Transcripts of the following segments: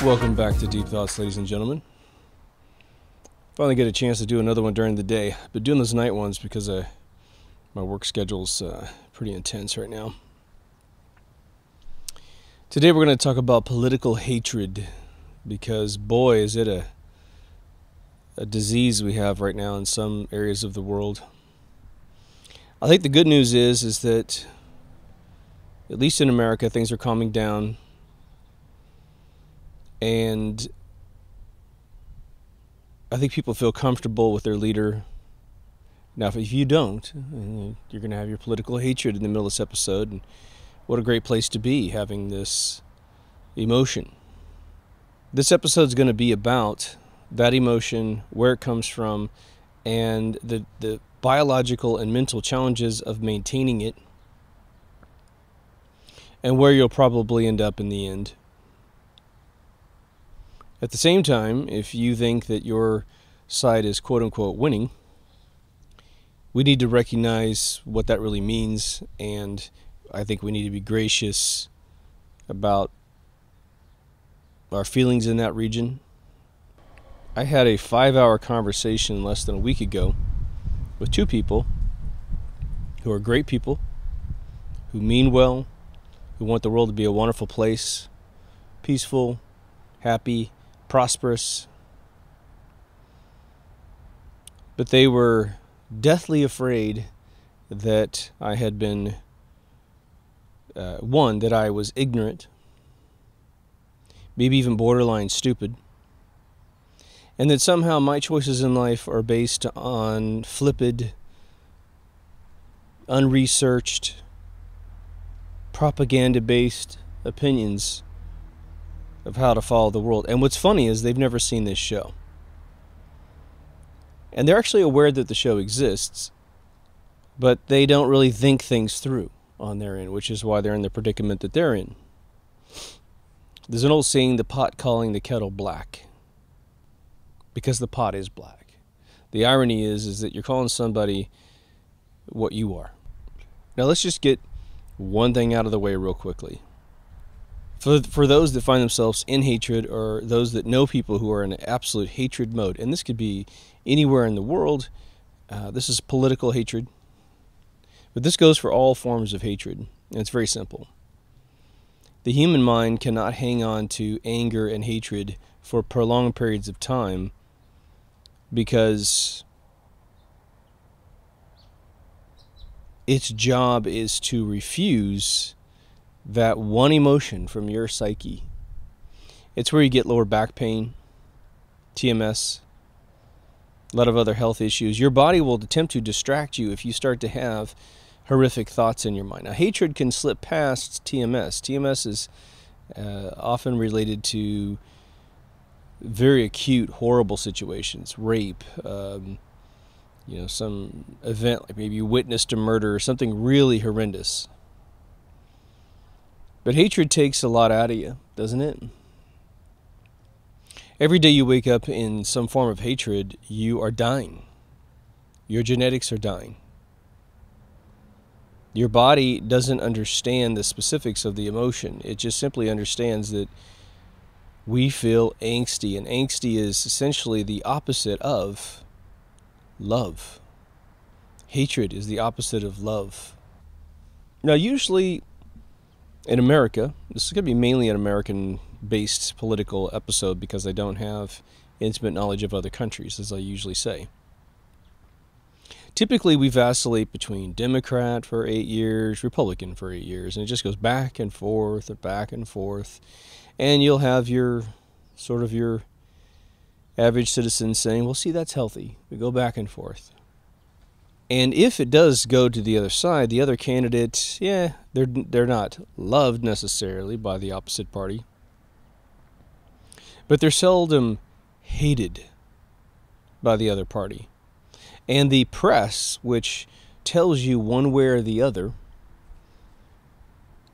Welcome back to Deep Thoughts, ladies and gentlemen. Finally get a chance to do another one during the day. I've been doing those night ones because my work schedule's pretty intense right now. Today we're going to talk about political hatred, because boy, is it a disease we have right now in some areas of the world. I think the good news is that, at least in America, things are calming down. And I think people feel comfortable with their leader. Now, if you don't, you're going to have your political hatred in the middle of this episode. And what a great place to be, having this emotion. This episode is going to be about that emotion, where it comes from, and the biological and mental challenges of maintaining it, and where you'll probably end up in the end. At the same time, if you think that your side is quote-unquote winning, we need to recognize what that really means, and I think we need to be gracious about our feelings in that region. I had a 5-hour conversation less than a week ago with two people who are great people, who mean well, who want the world to be a wonderful place, peaceful, happy, prosperous, but they were deathly afraid that I had been, that I was ignorant, maybe even borderline stupid, and that somehow my choices in life are based on flippant, unresearched, propaganda-based opinions of how to follow the world. And what's funny is they've never seen this show. And they're actually aware that the show exists, but they don't really think things through on their end, which is why they're in the predicament that they're in. There's an old saying, the pot calling the kettle black, because the pot is black. The irony is that you're calling somebody what you are. Now let's just get one thing out of the way real quickly. For those that find themselves in hatred, or those that know people who are in absolute hatred mode, and this could be anywhere in the world, this is political hatred, but this goes for all forms of hatred, and it's very simple. The human mind cannot hang on to anger and hatred for prolonged periods of time, because its job is to refuse that one emotion from your psyche. It's where you get lower back pain, TMS, a lot of other health issues. Your body will attempt to distract you if you start to have horrific thoughts in your mind. Now, hatred can slip past TMS. TMS is often related to very acute, horrible situations, rape, some event, like maybe you witnessed a murder or something really horrendous. But hatred takes a lot out of you, doesn't it? Every day you wake up in some form of hatred, you are dying. Your genetics are dying. Your body doesn't understand the specifics of the emotion. It just simply understands that we feel angsty, and angsty is essentially the opposite of love. Hatred is the opposite of love. Now, usually in America, this is going to be mainly an American-based political episode because I don't have intimate knowledge of other countries, as I usually say. Typically, we vacillate between Democrat for 8 years, Republican for 8 years, and it just goes back and forth and back and forth. And you'll have your average citizen saying, well, see, that's healthy. We go back and forth. And if it does go to the other side, the other candidate, yeah, they're not loved necessarily by the opposite party, but they're seldom hated by the other party. And the press, which tells you one way or the other,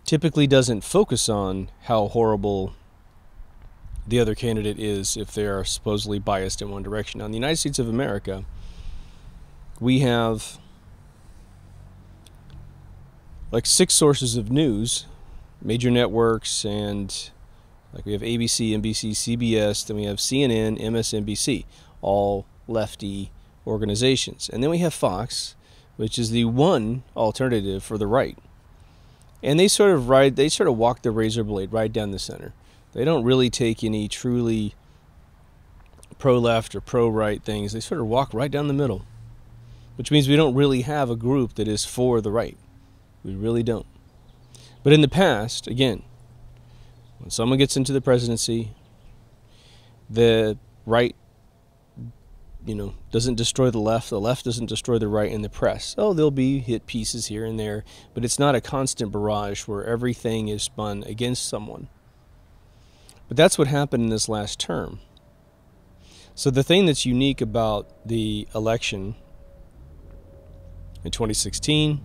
typically doesn't focus on how horrible the other candidate is if they are supposedly biased in one direction. Now, in the United States of America, we have like 6 sources of news, major networks, and like we have ABC, NBC, CBS, then we have CNN, MSNBC, all lefty organizations. And then we have Fox, which is the one alternative for the right. And they sort of walk the razor blade right down the center. They don't really take any truly pro-left or pro-right things. They sort of walk right down the middle, which means we don't really have a group that is for the right. We really don't. But in the past, again, when someone gets into the presidency, the right, doesn't destroy the left doesn't destroy the right in the press. Oh, there'll be hit pieces here and there, but it's not a constant barrage where everything is spun against someone. But that's what happened in this last term. So the thing that's unique about the election in 2016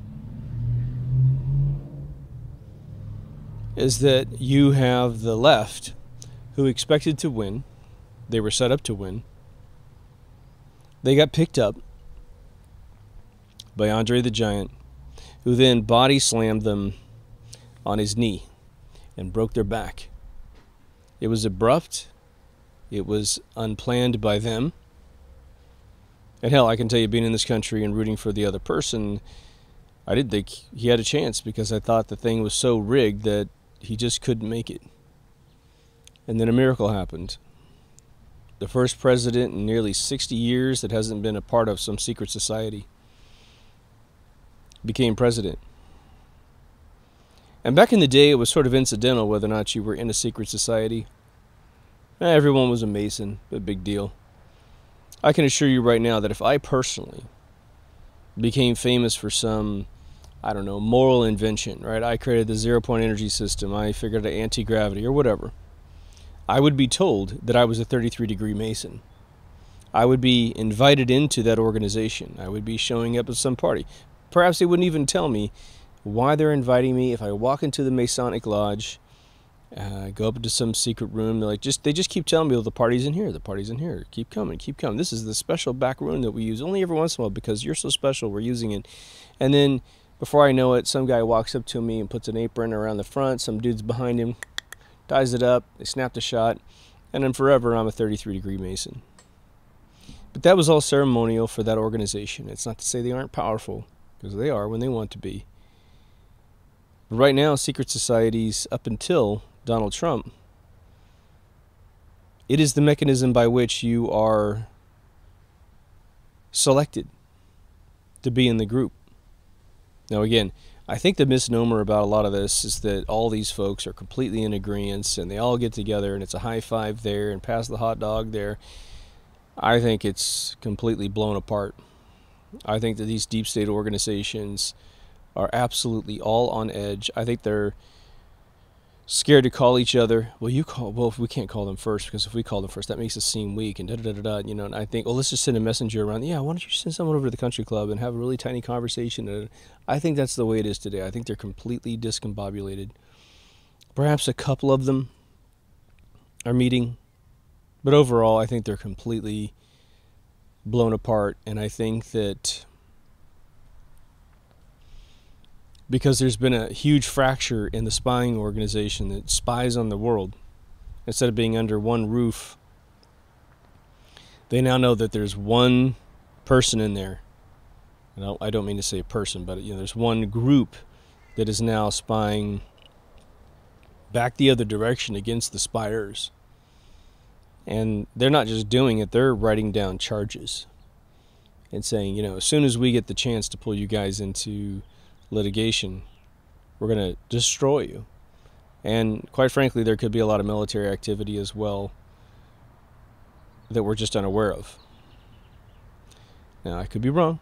is that you have the left who expected to win. They were set up to win. They got picked up by Andre the Giant, who then body slammed them on his knee and broke their back. It was abrupt. It was unplanned by them. And hell, I can tell you, being in this country and rooting for the other person, I didn't think he had a chance because I thought the thing was so rigged that he just couldn't make it. And then a miracle happened. The first president in nearly 60 years that hasn't been a part of some secret society became president. And back in the day, it was sort of incidental whether or not you were in a secret society. Everyone was a Mason, a big deal. I can assure you right now that if I personally became famous for some, moral invention, right? I created the zero-point energy system, I figured out anti-gravity or whatever, I would be told that I was a 33-degree Mason. I would be invited into that organization. I would be showing up at some party. Perhaps they wouldn't even tell me why they're inviting me. If I walk into the Masonic Lodge, go up into some secret room, they just keep telling me, well, the party's in here, the party's in here. Keep coming, keep coming. This is the special back room that we use only every once in a while because you're so special, we're using it. And then before I know it, some guy walks up to me and puts an apron around the front. Some dude's behind him, ties it up, they snapped a shot, and then forever I'm a 33-degree Mason. But that was all ceremonial for that organization. It's not to say they aren't powerful, because they are when they want to be. But right now, secret societies, up until Donald Trump, it is the mechanism by which you are selected to be in the group. Now again, I think the misnomer about a lot of this is that all these folks are completely in agreement and they all get together and it's a high five there and pass the hot dog there. I think it's completely blown apart. I think that these deep state organizations are absolutely all on edge. I think they're scared to call each other. Well, we can't call them first, because if we call them first, that makes us seem weak and da-da-da-da-da, and I think, let's just send a messenger around. Yeah, why don't you send someone over to the country club and have a really tiny conversation? I think that's the way it is today. I think they're completely discombobulated. Perhaps a couple of them are meeting, but overall, I think they're completely blown apart, and I think that because there's been a huge fracture in the spying organization that spies on the world, instead of being under one roof, they now know that there's one person in there. I don't mean to say person, but there's one group that is now spying back the other direction against the spiers. And they're not just doing it, they're writing down charges and saying, as soon as we get the chance to pull you guys into litigation, we're going to destroy you. And quite frankly, there could be a lot of military activity as well that we're just unaware of. Now, I could be wrong.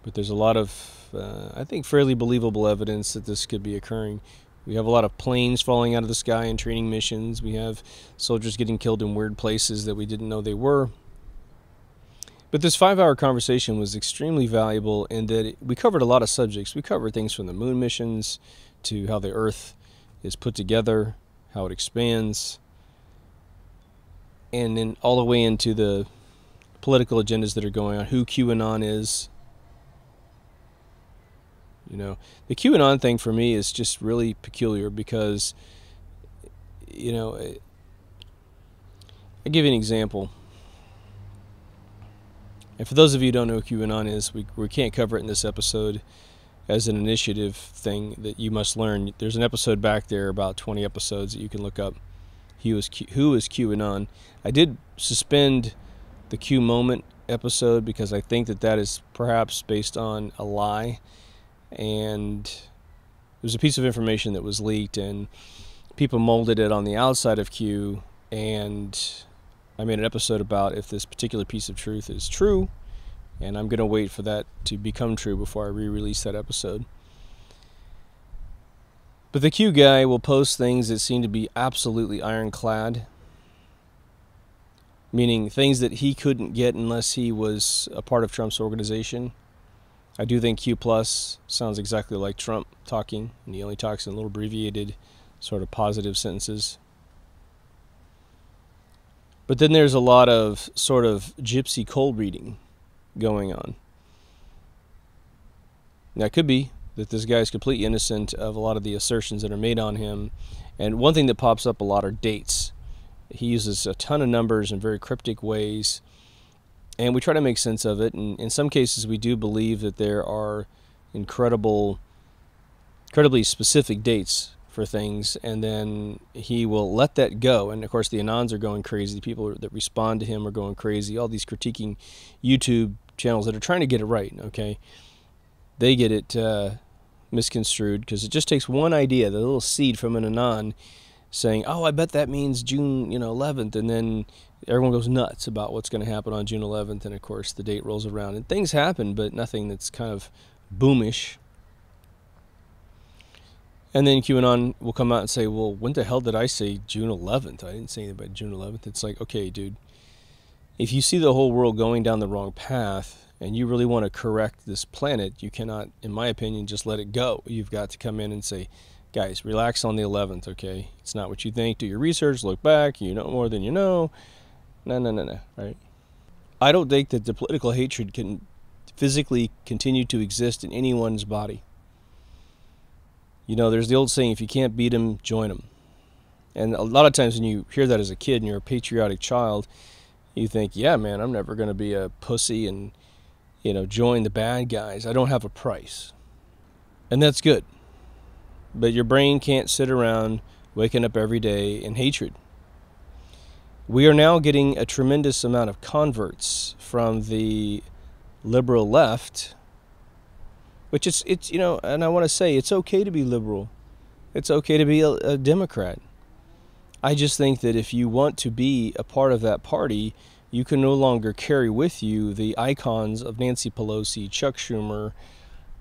But there's a lot of, I think, fairly believable evidence that this could be occurring. We have a lot of planes falling out of the sky in training missions. We have soldiers getting killed in weird places that we didn't know they were. But this 5-hour conversation was extremely valuable in that we covered a lot of subjects. We covered things from the moon missions to how the Earth is put together, how it expands, and then all the way into the political agendas that are going on, who QAnon is. You know, the QAnon thing for me is just really peculiar because, you know, I'll give you an example. And for those of you who don't know what QAnon is, we can't cover it in this episode as an initiative thing that you must learn. There's an episode back there, about 20 episodes, that you can look up. Who is QAnon? I did suspend the Q moment episode because I think that is perhaps based on a lie. And it was a piece of information that was leaked, and people molded it on the outside of Q, and I made an episode about if this particular piece of truth is true, and I'm going to wait for that to become true before I re-release that episode. But the Q guy will post things that seem to be absolutely ironclad, meaning things that he couldn't get unless he was a part of Trump's organization. I do think Q Plus sounds exactly like Trump talking, and he only talks in little abbreviated sort of positive sentences. But then there's a lot of sort of gypsy cold reading going on. Now, it could be that this guy is completely innocent of a lot of the assertions that are made on him. And one thing that pops up a lot are dates. He uses a ton of numbers in very cryptic ways, and we try to make sense of it. And in some cases, we do believe that there are incredibly specific dates for things, and then he will let that go. And of course, the Anons are going crazy. The people that respond to him are going crazy. All these critiquing YouTube channels that are trying to get it right, okay? They get it misconstrued because it just takes one idea, the little seed from an Anon saying, oh, I bet that means June 11th, and then everyone goes nuts about what's going to happen on June 11th, and of course the date rolls around, and things happen, but nothing that's kind of boomish. And then QAnon will come out and say, well, when the hell did I say June 11th? I didn't say anything about June 11th. It's like, okay, dude, if you see the whole world going down the wrong path and you really want to correct this planet, you cannot, in my opinion, just let it go. You've got to come in and say, guys, relax on the 11th, okay? It's not what you think. Do your research, look back. You know more than you know. No, right? I don't think that the political hatred can physically continue to exist in anyone's body. You know, there's the old saying, if you can't beat them, join them. And a lot of times when you hear that as a kid and you're a patriotic child, you think, yeah, man, I'm never going to be a pussy and, join the bad guys. I don't have a price. And that's good. But your brain can't sit around waking up every day in hatred. We are now getting a tremendous amount of converts from the liberal left, which it's and I want to say it's okay to be liberal. It's okay to be a Democrat. I just think that if you want to be a part of that party, you can no longer carry with you the icons of Nancy Pelosi, Chuck Schumer,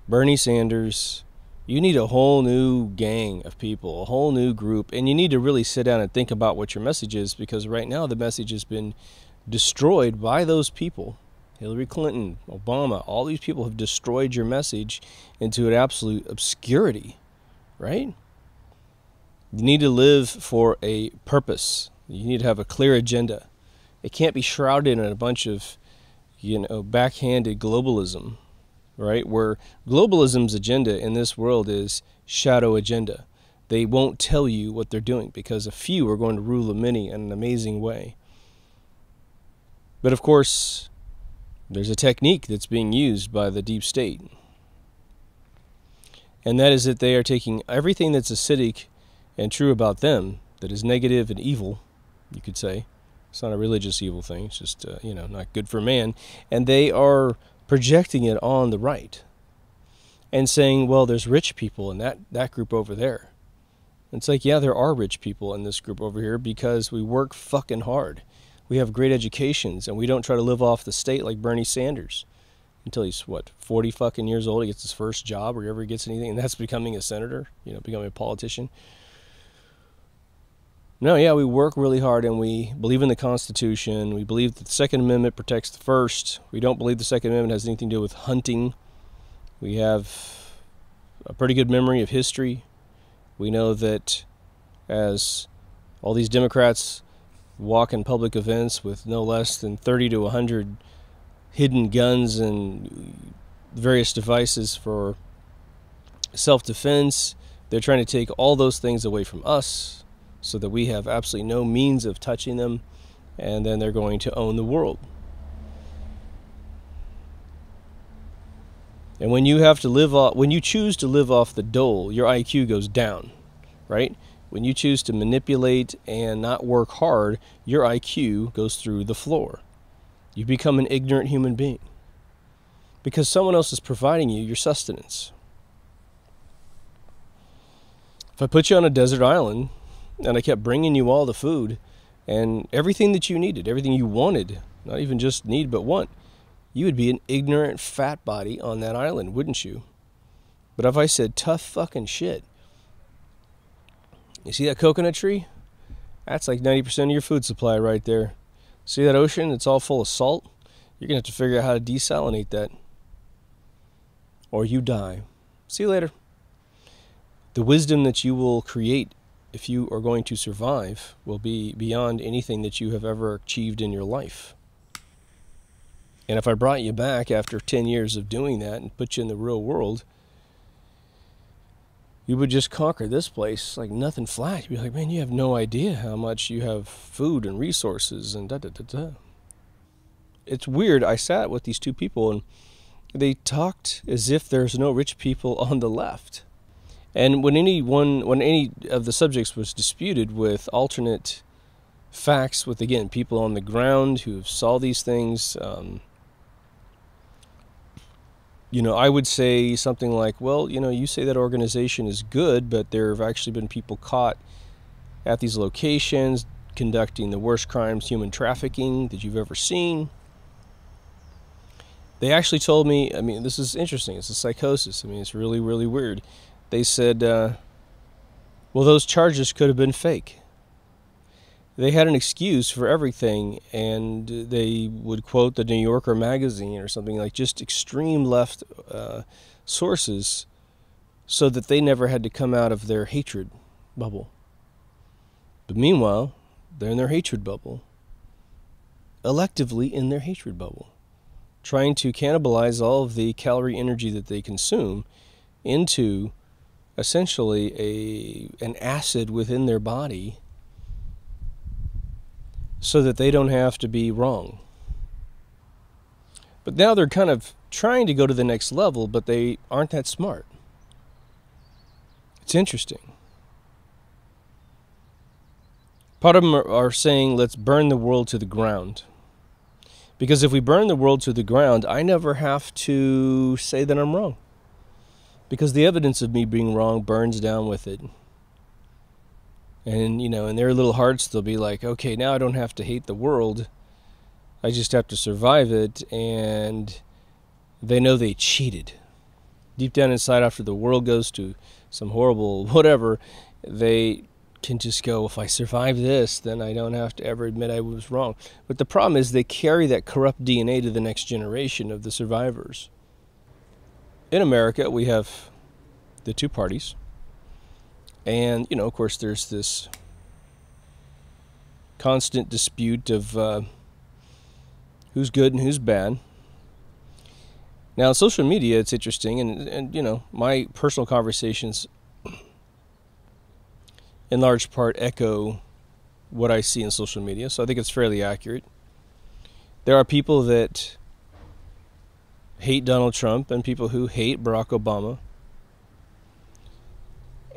Bernie Sanders. You need a whole new gang of people, a whole new group, and you need to really sit down and think about what your message is, because right now the message has been destroyed by those people. Hillary Clinton, Obama, all these people have destroyed your message into an absolute obscurity, right? You need to live for a purpose. You need to have a clear agenda. It can't be shrouded in a bunch of, backhanded globalism, right? Where globalism's agenda in this world is shadow agenda. They won't tell you what they're doing because a few are going to rule the many in an amazing way. But of course, there's a technique that's being used by the deep state. And that is that they are taking everything that's acidic and true about them, that is negative and evil, you could say. It's not a religious evil thing. It's just, not good for man. And they are projecting it on the right and saying, well, there's rich people in that group over there. And it's like, yeah, there are rich people in this group over here because we work fucking hard. We have great educations, and we don't try to live off the state like Bernie Sanders. until he's, what, 40 fucking years old. He gets his first job or ever gets anything, and that's becoming a senator, becoming a politician. No, yeah, we work really hard, and we believe in the Constitution. We believe that the Second Amendment protects the First. We don't believe the Second Amendment has anything to do with hunting. We have a pretty good memory of history. We know that as all these Democrats walk in public events with no less than 30 to 100 hidden guns and various devices for self-defense, they're trying to take all those things away from us so that we have absolutely no means of touching them, and then they're going to own the world. And when you choose to live off the dole, your IQ goes down, right? When you choose to manipulate and not work hard, your IQ goes through the floor. You become an ignorant human being because someone else is providing you your sustenance. If I put you on a desert island and I kept bringing you all the food and everything that you needed, everything you wanted, not even just need but want, you would be an ignorant fat body on that island, wouldn't you? But if I said tough fucking shit, you see that coconut tree? That's like 90% of your food supply right there. See that ocean? It's all full of salt. You're going to have to figure out how to desalinate that, or you die. See you later. The wisdom that you will create if you are going to survive will be beyond anything that you have ever achieved in your life. And if I brought you back after 10 years of doing that and put you in the real world, you would just conquer this place like nothing flat. You'd be like, man, you have no idea how much you have food and resources and da-da-da-da. It's weird. I sat with these two people and they talked as if there's no rich people on the left. And when any of the subjects was disputed with alternate facts, with, again, people on the ground who saw these things, I would say something like, well, you say that organization is good, but there have actually been people caught at these locations conducting the worst crimes, human trafficking, that you've ever seen. They actually told me, this is interesting, it's a psychosis, it's really, really weird. They said, well, those charges could have been fake. They had an excuse for everything, and they would quote the New Yorker magazine or something, like just extreme left sources, so that they never had to come out of their hatred bubble. But meanwhile, they're in their hatred bubble, electively in their hatred bubble, trying to cannibalize all of the calorie energy that they consume into essentially an acid within their body, so that they don't have to be wrong. But now they're kind of trying to go to the next level, but they aren't that smart. It's interesting. Part of them are saying, let's burn the world to the ground. Because if we burn the world to the ground, I never have to say that I'm wrong. Because the evidence of me being wrong burns down with it. And, in their little hearts, they'll be like, okay, now I don't have to hate the world. I just have to survive it. And they know they cheated. Deep down inside, after the world goes to some horrible whatever, they can just go, if I survive this, then I don't have to ever admit I was wrong. But the problem is they carry that corrupt DNA to the next generation of the survivors. In America, we have the two parties. And, of course, there's this constant dispute of who's good and who's bad. Now, on social media, it's interesting, and my personal conversations in large part echo what I see in social media, so I think it's fairly accurate. There are people that hate Donald Trump and people who hate Barack Obama.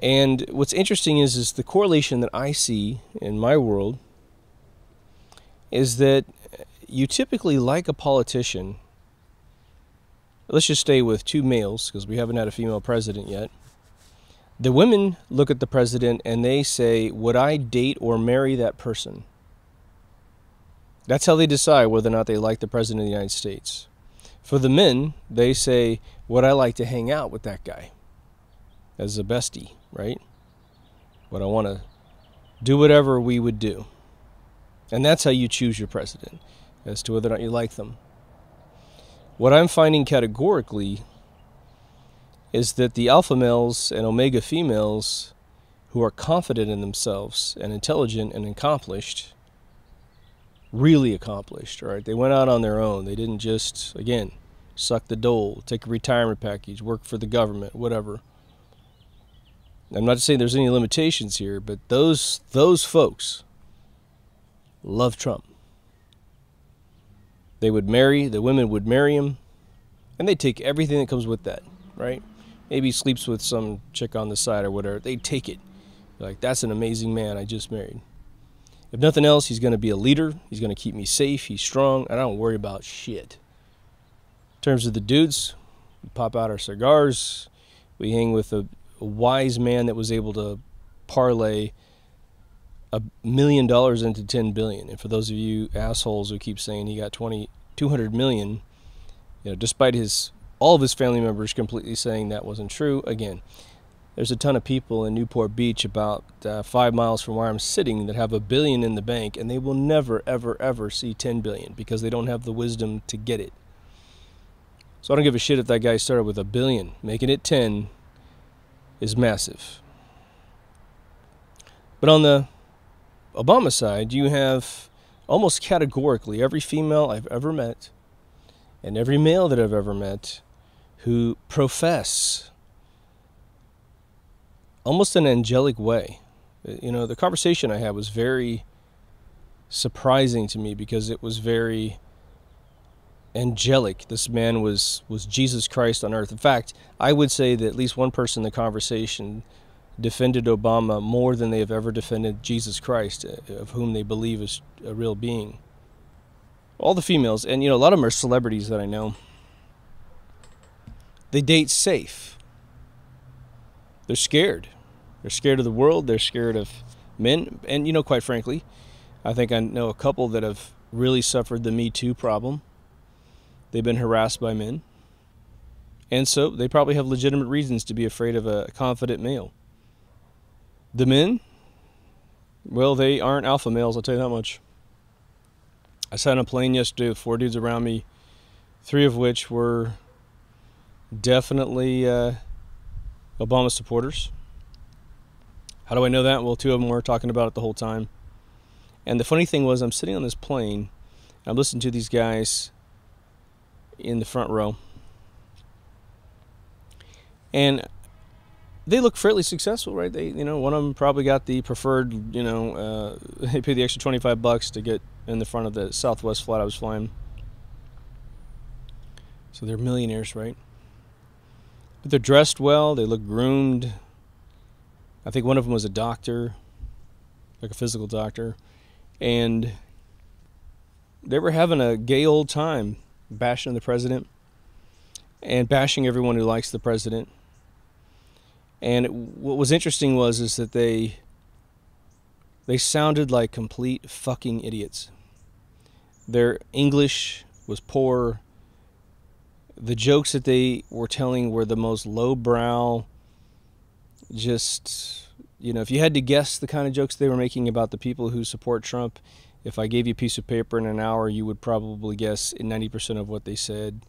And what's interesting is the correlation that I see in my world is that you typically like a politician. Let's just stay with two males, because we haven't had a female president yet. The women look at the president and they say, would I date or marry that person? That's how they decide whether or not they like the president of the United States. For the men, they say, would I like to hang out with that guy as a bestie, right? Would I want to do whatever we would do? And that's how you choose your president, as to whether or not you like them. What I'm finding categorically is that the alpha males and omega females who are confident in themselves and intelligent and accomplished, really accomplished, right? They went out on their own. They didn't just, again, suck the dole, take a retirement package, work for the government, whatever. I'm not saying there's any limitations here, but those folks love Trump. They would marry, the women would marry him, and they take everything that comes with that, right? Maybe he sleeps with some chick on the side or whatever. They take it. They're like, that's an amazing man I just married. If nothing else, he's going to be a leader. He's going to keep me safe. He's strong. I don't worry about shit. In terms of the dudes, we pop out our cigars. We hang with a wise man that was able to parlay $1 million into $10 billion. And for those of you assholes who keep saying he got $200 million, despite all of his family members completely saying that wasn't true, again, there's a ton of people in Newport Beach about 5 miles from where I'm sitting that have $1 billion in the bank, and they will never, ever, ever see $10 billion because they don't have the wisdom to get it. So I don't give a shit if that guy started with $1 billion. Making it 10 is massive. But on the Obama side, you have almost categorically every female I've ever met and every male that I've ever met who profess almost an angelic way. The conversation I had was very surprising to me because it was very angelic. This man was Jesus Christ on earth. In fact, I would say that at least one person in the conversation defended Obama more than they have ever defended Jesus Christ, of whom they believe is a real being. All the females, and a lot of them are celebrities that I know, they date safe. They're scared. They're scared of the world. They're scared of men. And, quite frankly, I think I know a couple that have really suffered the Me Too problem. They've been harassed by men. And so they probably have legitimate reasons to be afraid of a confident male. The men, well, they aren't alpha males, I'll tell you that much. I sat on a plane yesterday with 4 dudes around me, 3 of which were definitely Obama supporters. How do I know that? Well, 2 of them were talking about it the whole time. And the funny thing was, I'm sitting on this plane, and I'm listening to these guys in the front row. And they look fairly successful, right? They, one of them probably got the preferred, they paid the extra $25 to get in the front of the Southwest flight I was flying. So they're millionaires, right? But they're dressed well. They look groomed. I think one of them was a doctor, like a physical doctor. And they were having a gay old time bashing the president and bashing everyone who likes the president. And what was interesting is that they sounded like complete fucking idiots. Their English was poor. The jokes that they were telling were the most lowbrow. Just, if you had to guess the kind of jokes they were making about the people who support Trump, if I gave you a piece of paper in an hour, you would probably guess 90% of what they said.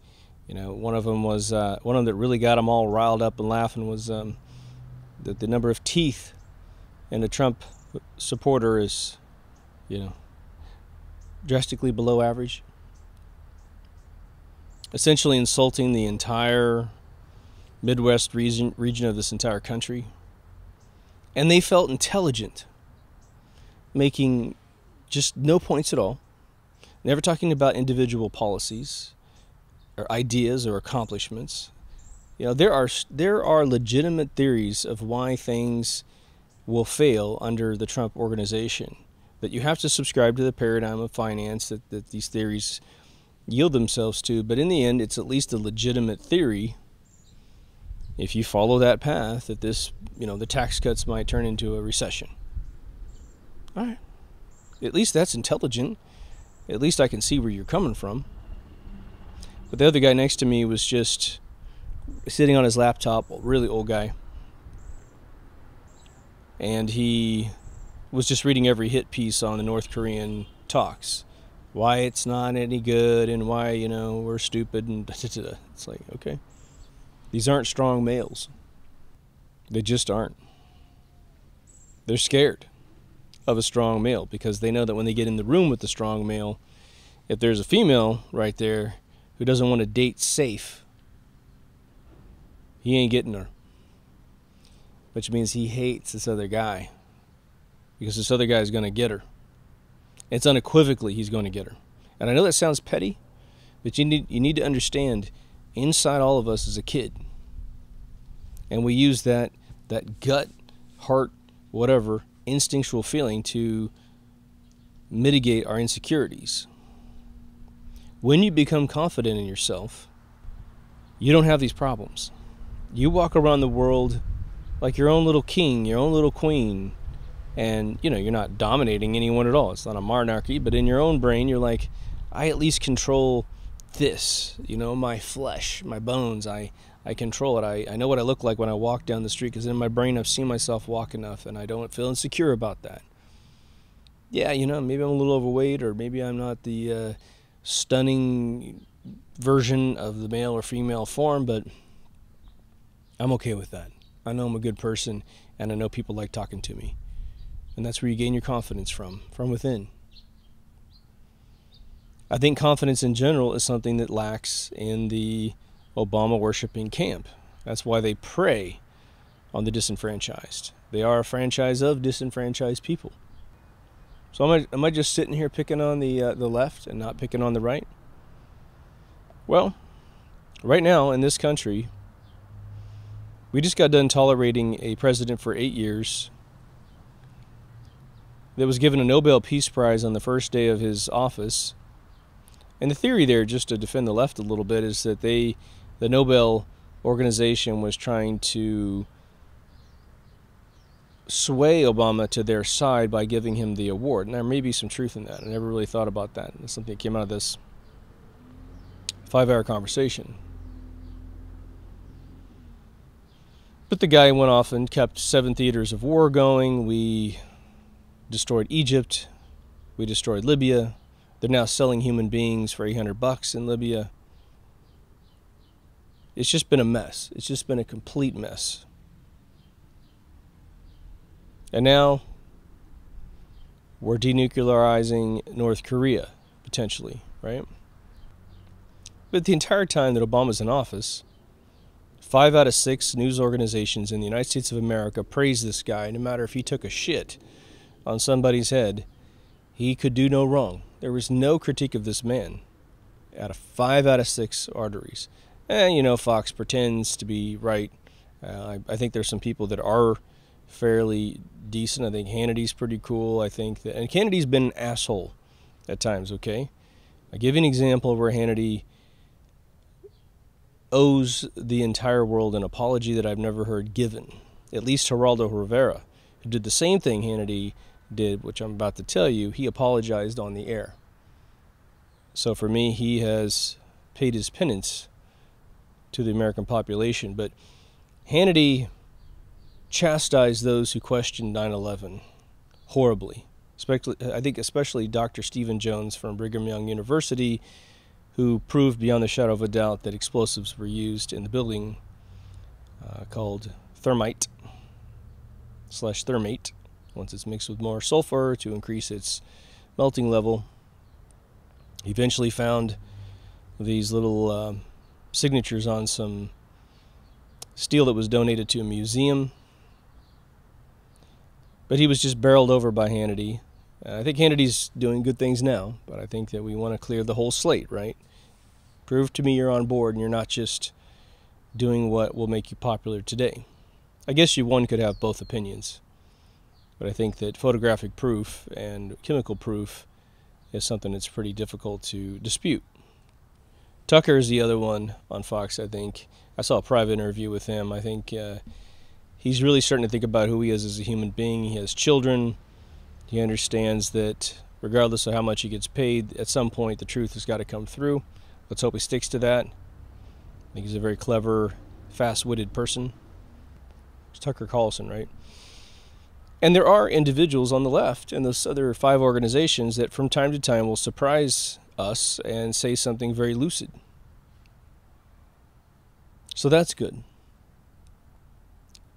One of them that really got them all riled up and laughing was that the number of teeth in a Trump supporter is, drastically below average. Essentially insulting the entire Midwest region of this entire country. And they felt intelligent, making just no points at all, never talking about individual policies or ideas or accomplishments. There are legitimate theories of why things will fail under the Trump organization, that you have to subscribe to the paradigm of finance that these theories yield themselves to, but in the end, it's at least a legitimate theory. If you follow that path, that this, the tax cuts might turn into a recession. All right. At least that's intelligent. At least I can see where you're coming from. But the other guy next to me was just sitting on his laptop, a really old guy. And he was just reading every hit piece on the North Korean talks. Why it's not any good and why, we're stupid and da-da-da-da. It's like, okay. These aren't strong males. They just aren't. They're scared of a strong male because they know that when they get in the room with the strong male, if there's a female right there who doesn't want to date safe, he ain't getting her. Which means he hates this other guy because this other guy is going to get her. It's unequivocally he's going to get her. And I know that sounds petty, but you need to understand, inside all of us is a kid. And we use that gut, heart, whatever, instinctual feeling to mitigate our insecurities. When you become confident in yourself, you don't have these problems. You walk around the world like your own little king, your own little queen, and you're not dominating anyone at all. It's not a monarchy, but in your own brain you're like, I at least control this, my flesh, my bones, I control it. I know what I look like when I walk down the street because in my brain I've seen myself walk enough and I don't feel insecure about that. Yeah, maybe I'm a little overweight or maybe I'm not the stunning version of the male or female form, but I'm okay with that. I know I'm a good person and I know people like talking to me. And that's where you gain your confidence from within. I think confidence in general is something that lacks in the Obama worshiping camp. That's why they prey on the disenfranchised. They are a franchise of disenfranchised people. So am I just sitting here picking on the left and not picking on the right? Well, right now in this country, we just got done tolerating a president for 8 years that was given a Nobel Peace Prize on the first day of his office. And the theory there, just to defend the left a little bit, is that the Nobel organization was trying to sway Obama to their side by giving him the award. And there may be some truth in that. I never really thought about that. It's something that came out of this 5-hour conversation. But the guy went off and kept 7 theaters of war going. We destroyed Egypt. We destroyed Libya. They're now selling human beings for $800 in Libya. It's just been a mess. It's just been a complete mess. And now we're denuclearizing North Korea, potentially, right? But the entire time that Obama's in office, 5 out of 6 news organizations in the United States of America praise this guy. No matter if he took a shit on somebody's head, he could do no wrong. There was no critique of this man out of 5 out of 6 arteries. And, Fox pretends to be right. I think there's some people that are fairly decent. I think Hannity's pretty cool. And Hannity's been an asshole at times, okay? I'll give you an example where Hannity owes the entire world an apology that I've never heard given. At least Geraldo Rivera, who did the same thing Hannity did, which I'm about to tell you, he apologized on the air. So for me, he has paid his penance to the American population. But Hannity chastised those who questioned 9/11 horribly. Especially Dr. Stephen Jones from Brigham Young University, who proved beyond the shadow of a doubt that explosives were used in the building called thermite/thermate, once it's mixed with more sulfur to increase its melting level. He eventually found these little signatures on some steel that was donated to a museum. But he was just barreled over by Hannity. I think Hannity's doing good things now, but I think that we want to clear the whole slate, right? Prove to me you're on board and you're not just doing what will make you popular today. I guess one could have both opinions, but I think that photographic proof and chemical proof is something that's pretty difficult to dispute. Tucker is the other one on Fox, I think. I saw a private interview with him. I think he's really starting to think about who he is as a human being. He has children. He understands that regardless of how much he gets paid, at some point the truth has got to come through. Let's hope he sticks to that. I think he's a very clever, fast-witted person. It's Tucker Carlson, right? And there are individuals on the left and those other 5 organizations that from time to time will surprise us and say something very lucid. So that's good.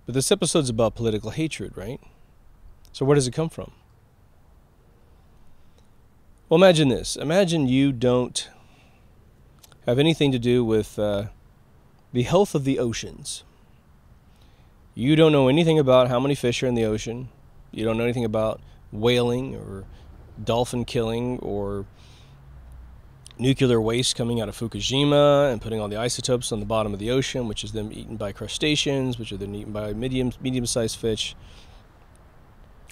But this episode's about political hatred, right? So where does it come from? Well, imagine this. Imagine you don't have anything to do with the health of the oceans. You don't know anything about how many fish are in the ocean. You don't know anything about whaling or dolphin killing or nuclear waste coming out of Fukushima and putting all the isotopes on the bottom of the ocean, which is then eaten by crustaceans, which are then eaten by medium-sized fish,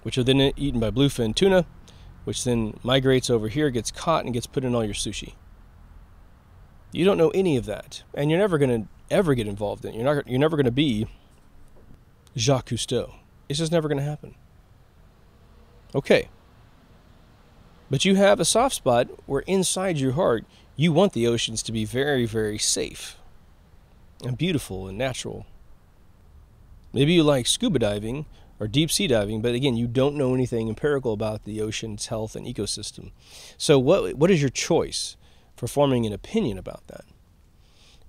which are then eaten by bluefin tuna, which then migrates over here, gets caught, and gets put in all your sushi. You don't know any of that, and you're never going to ever get involved in it. You're never going to be Jacques Cousteau. It's just never going to happen. Okay. But you have a soft spot where inside your heart, you want the oceans to be very, very safe and beautiful and natural. Maybe you like scuba diving or deep sea diving, but again, you don't know anything empirical about the ocean's health and ecosystem. So what is your choice for forming an opinion about that?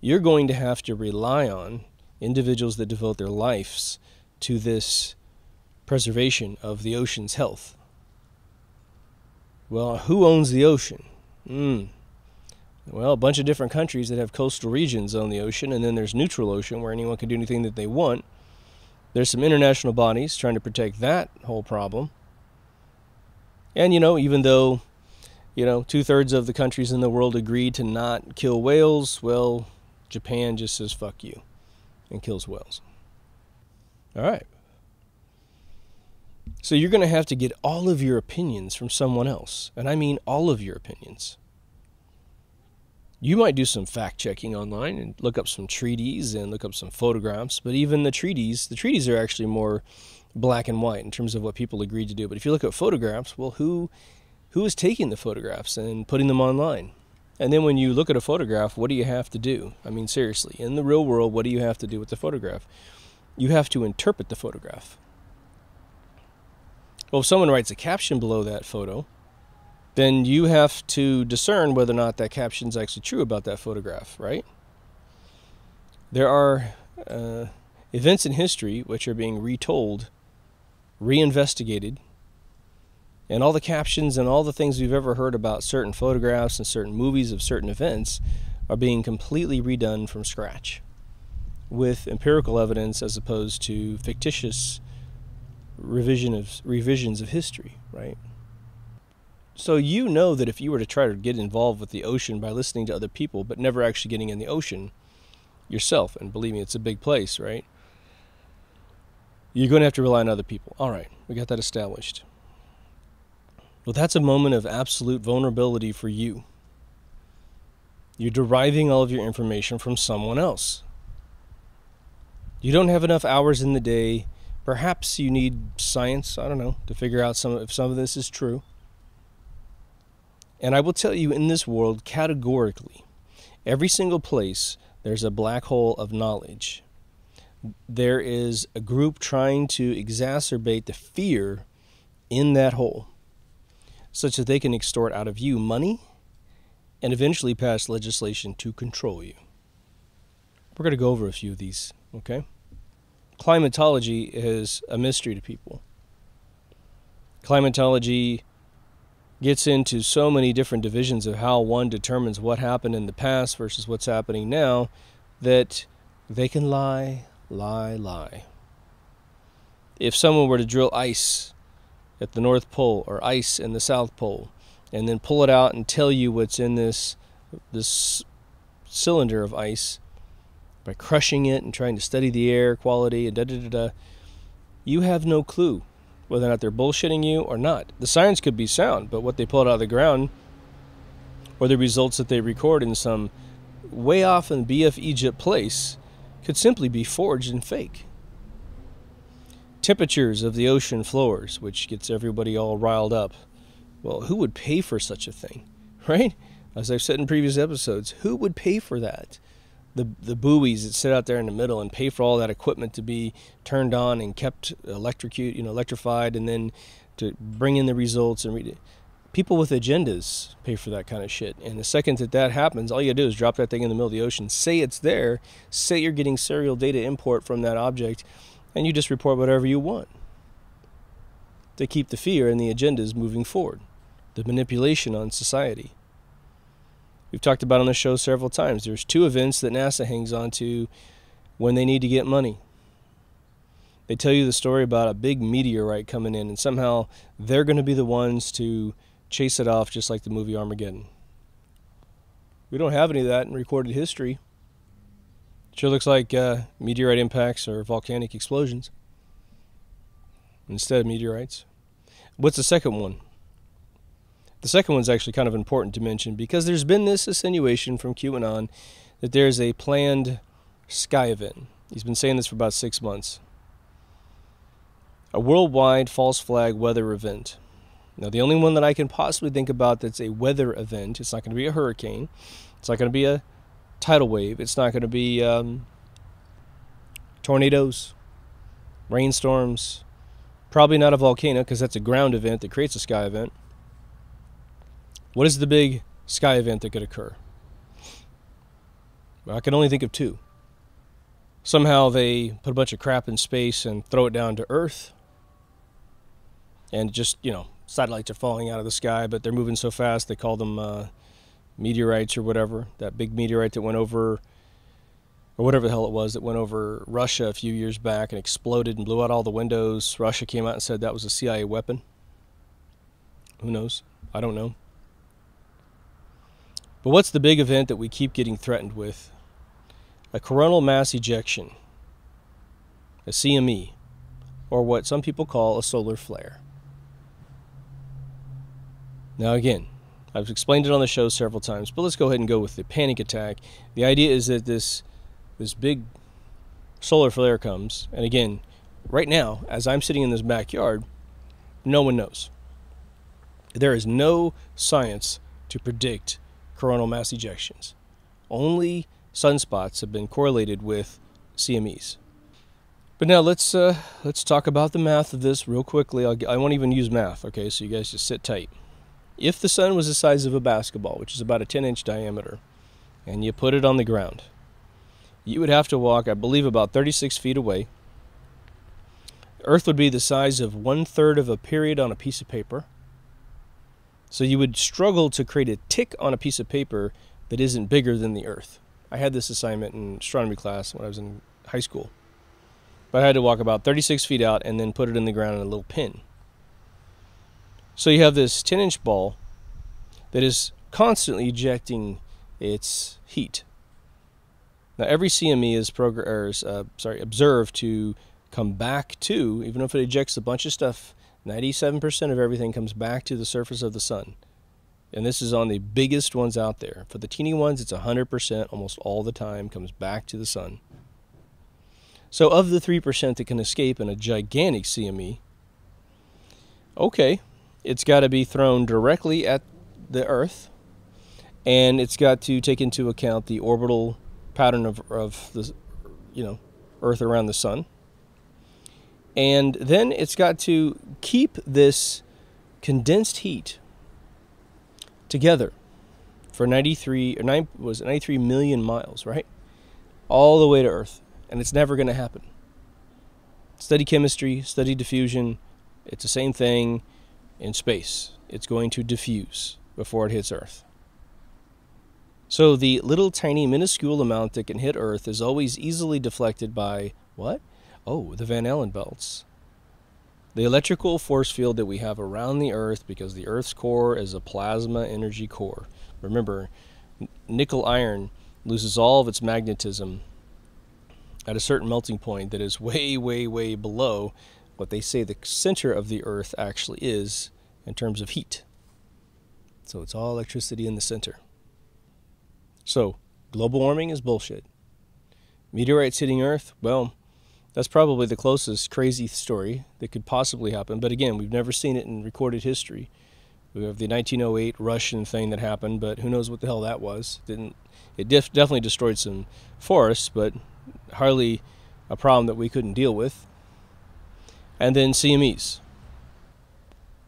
You're going to have to rely on individuals that devote their lives to this preservation of the ocean's health. Well, who owns the ocean? Well, a bunch of different countries that have coastal regions own the ocean, and then there's neutral ocean where anyone can do anything that they want. There's some international bodies trying to protect that whole problem. And, even though, 2/3 of the countries in the world agree to not kill whales, well, Japan just says fuck you and kills whales. All right. So you're going to have to get all of your opinions from someone else. And I mean all of your opinions. You might do some fact-checking online and look up some treaties and look up some photographs. But even the treaties are actually more black and white in terms of what people agreed to do. But if you look at photographs, well, who is taking the photographs and putting them online? And then when you look at a photograph, what do you have to do? I mean, seriously, in the real world, what do you have to do with the photograph? You have to interpret the photograph. Well, if someone writes a caption below that photo, then you have to discern whether or not that caption is actually true about that photograph, right? There are events in history which are being retold, reinvestigated, and all the captions and all the things we've ever heard about certain photographs and certain movies of certain events are being completely redone from scratch with empirical evidence as opposed to fictitious revisions of history, right? So you know that if you were to try to get involved with the ocean by listening to other people but never actually getting in the ocean yourself, and believe me, it's a big place, right? You're going to have to rely on other people. All right, we got that established. Well, that's a moment of absolute vulnerability for you. You're deriving all of your information from someone else. You don't have enough hours in the day. Perhaps you need science, I don't know, to figure out if some of this is true. And I will tell you, in this world, categorically, every single place, there's a black hole of knowledge. There is a group trying to exacerbate the fear in that hole, such that they can extort out of you money and eventually pass legislation to control you. We're going to go over a few of these, okay? Climatology is a mystery to people. Climatology gets into so many different divisions of how one determines what happened in the past versus what's happening now that they can lie. If someone were to drill ice at the North Pole or ice in the South Pole and then pull it out and tell you what's in this cylinder of ice by crushing it and trying to study the air quality and you have no clue whether or not they're bullshitting you or not. The science could be sound, but what they pulled out of the ground or the results that they record in some way off in BF Egypt place could simply be forged and fake. Temperatures of the ocean floors, which gets everybody all riled up. Well, who would pay for such a thing, right? As I've said in previous episodes, who would pay for that? The buoys that sit out there in the middle and pay for all that equipment to be turned on and kept electrified, and then to bring in the results and read it. People with agendas pay for that kind of shit. And the second that happens, all you gotta do is drop that thing in the middle of the ocean, say it's there, say you're getting serial data import from that object, and you just report whatever you want to keep the fear and the agendas moving forward, the manipulation on society. We've talked about on the show several times. There's two events that NASA hangs on to when they need to get money. They tell you the story about a big meteorite coming in, and somehow they're going to be the ones to chase it off, just like the movie Armageddon. We don't have any of that in recorded history. It sure looks like meteorite impacts or volcanic explosions instead of meteorites. What's the second one? The second one's actually kind of important to mention, because there's been this insinuation from QAnon that there's a planned sky event. He's been saying this for about 6 months. A worldwide false flag weather event. Now, the only one that I can possibly think about that's a weather event, it's not going to be a hurricane, it's not going to be a tidal wave, it's not going to be tornadoes, rainstorms, probably not a volcano, because that's a ground event that creates a sky event. What is the big sky event that could occur? Well, I can only think of two. Somehow they put a bunch of crap in space and throw it down to Earth, and just, satellites are falling out of the sky, but they're moving so fast they call them meteorites or whatever. That big meteorite that went over, or whatever the hell it was, that went over Russia a few years back and exploded and blew out all the windows. Russia came out and said that was a CIA weapon. Who knows? I don't know. But what's the big event that we keep getting threatened with? A coronal mass ejection, a CME, or what some people call a solar flare. Now again, I've explained it on the show several times, but let's go ahead and go with the panic attack. The idea is that this big solar flare comes, and again, right now, as I'm sitting in this backyard, no one knows. There is no science to predict coronal mass ejections. Only sunspots have been correlated with CMEs. But now let's talk about the math of this real quickly. I won't even use math, okay? So you guys just sit tight. If the sun was the size of a basketball, which is about a 10-inch diameter, and you put it on the ground, you would have to walk, I believe, about 36 feet away. Earth would be the size of 1/3 of a period on a piece of paper. So you would struggle to create a tick on a piece of paper that isn't bigger than the Earth. I had this assignment in astronomy class when I was in high school. But I had to walk about 36 feet out and then put it in the ground in a little pin. So you have this 10-inch ball that is constantly ejecting its heat. Now every CME is observed to come back to, even if it ejects a bunch of stuff, 97% of everything comes back to the surface of the sun. And this is on the biggest ones out there. For the teeny ones, it's 100% almost all the time comes back to the sun. So of the 3% that can escape in a gigantic CME, okay, it's got to be thrown directly at the Earth, and it's got to take into account the orbital pattern of the Earth around the sun. And then it's got to keep this condensed heat together for 93 million miles, right? All the way to Earth. And it's never going to happen. Study chemistry, study diffusion. It's the same thing in space. It's going to diffuse before it hits Earth. So the little tiny minuscule amount that can hit Earth is always easily deflected by what? Oh, the Van Allen belts. The electrical force field that we have around the Earth, because the Earth's core is a plasma energy core. Remember, nickel iron loses all of its magnetism at a certain melting point that is way, way, way below what they say the center of the Earth actually is in terms of heat. So it's all electricity in the center. So, global warming is bullshit. Meteorites hitting Earth, well, that's probably the closest crazy story that could possibly happen. But again, we've never seen it in recorded history. We have the 1908 Russian thing that happened, but who knows what the hell that was. It definitely destroyed some forests, but hardly a problem that we couldn't deal with. And then CMEs.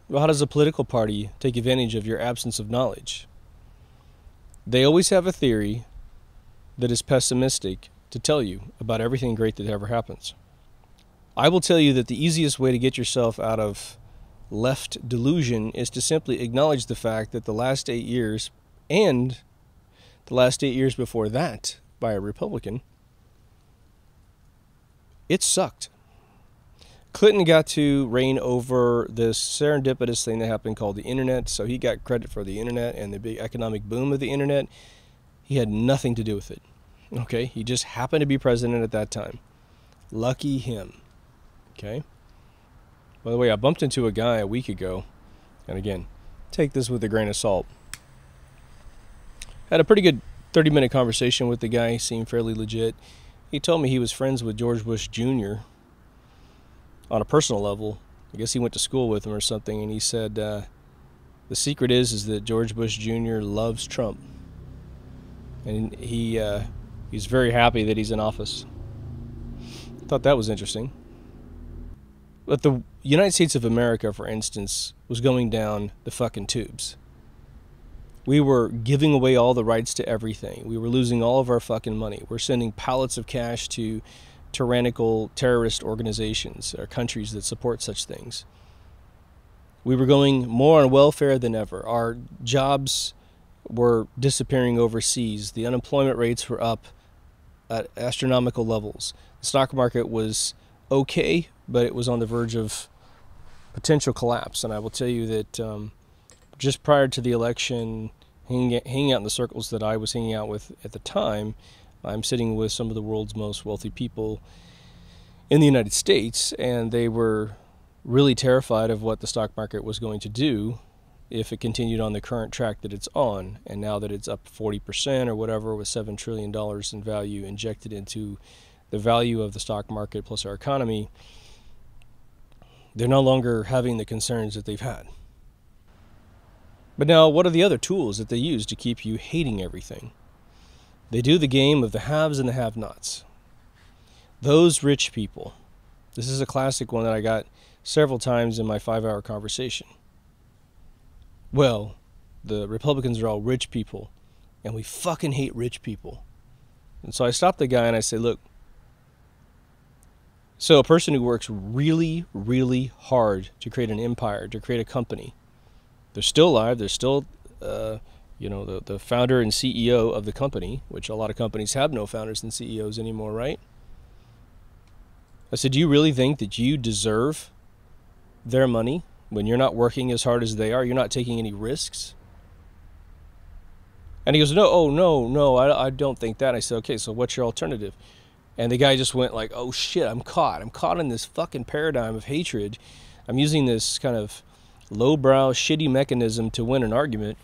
Well, how does a political party take advantage of your absence of knowledge? They always have a theory that is pessimistic to tell you about everything great that ever happens. I will tell you that the easiest way to get yourself out of left delusion is to simply acknowledge the fact that the last 8 years and the last 8 years before that by a Republican, it sucked. Clinton got to reign over this serendipitous thing that happened called the internet, so he got credit for the internet and the big economic boom of the internet. He had nothing to do with it. Okay, he just happened to be president at that time. Lucky him. Okay. By the way, I bumped into a guy a week ago, and again, take this with a grain of salt. Had a pretty good 30-minute conversation with the guy. He seemed fairly legit. He told me he was friends with George Bush Jr. on a personal level. I guess he went to school with him or something, and he said the secret is that George Bush Jr. loves Trump, and he's very happy that he's in office. I thought that was interesting. But the United States of America, for instance, was going down the fucking tubes. We were giving away all the rights to everything. We were losing all of our fucking money. We're sending pallets of cash to tyrannical terrorist organizations or countries that support such things. We were going more on welfare than ever. Our jobs were disappearing overseas. The unemployment rates were up at astronomical levels. The stock market was okay, but it was on the verge of potential collapse. And I will tell you that just prior to the election, hanging out in the circles that I was hanging out with at the time, I'm sitting with some of the world's most wealthy people in the United States, and they were really terrified of what the stock market was going to do if it continued on the current track that it's on. And now that it's up 40% or whatever, with $7 trillion in value injected into the value of the stock market plus our economy, they're no longer having the concerns that they've had. But now, what are the other tools that they use to keep you hating everything? They do the game of the haves and the have-nots. Those rich people. This is a classic one that I got several times in my 5-hour conversation. Well, the Republicans are all rich people, and we fucking hate rich people. And so I stopped the guy and I said, look, so a person who works really, really hard to create an empire, to create a company, they're still alive, they're still, the founder and CEO of the company, which a lot of companies have no founders and CEOs anymore, right? I said, do you really think that you deserve their money when you're not working as hard as they are? You're not taking any risks? And he goes, no, I don't think that. I said, okay, so what's your alternative? And the guy just went like, oh shit, I'm caught in this fucking paradigm of hatred. I'm using this kind of lowbrow, shitty mechanism to win an argument.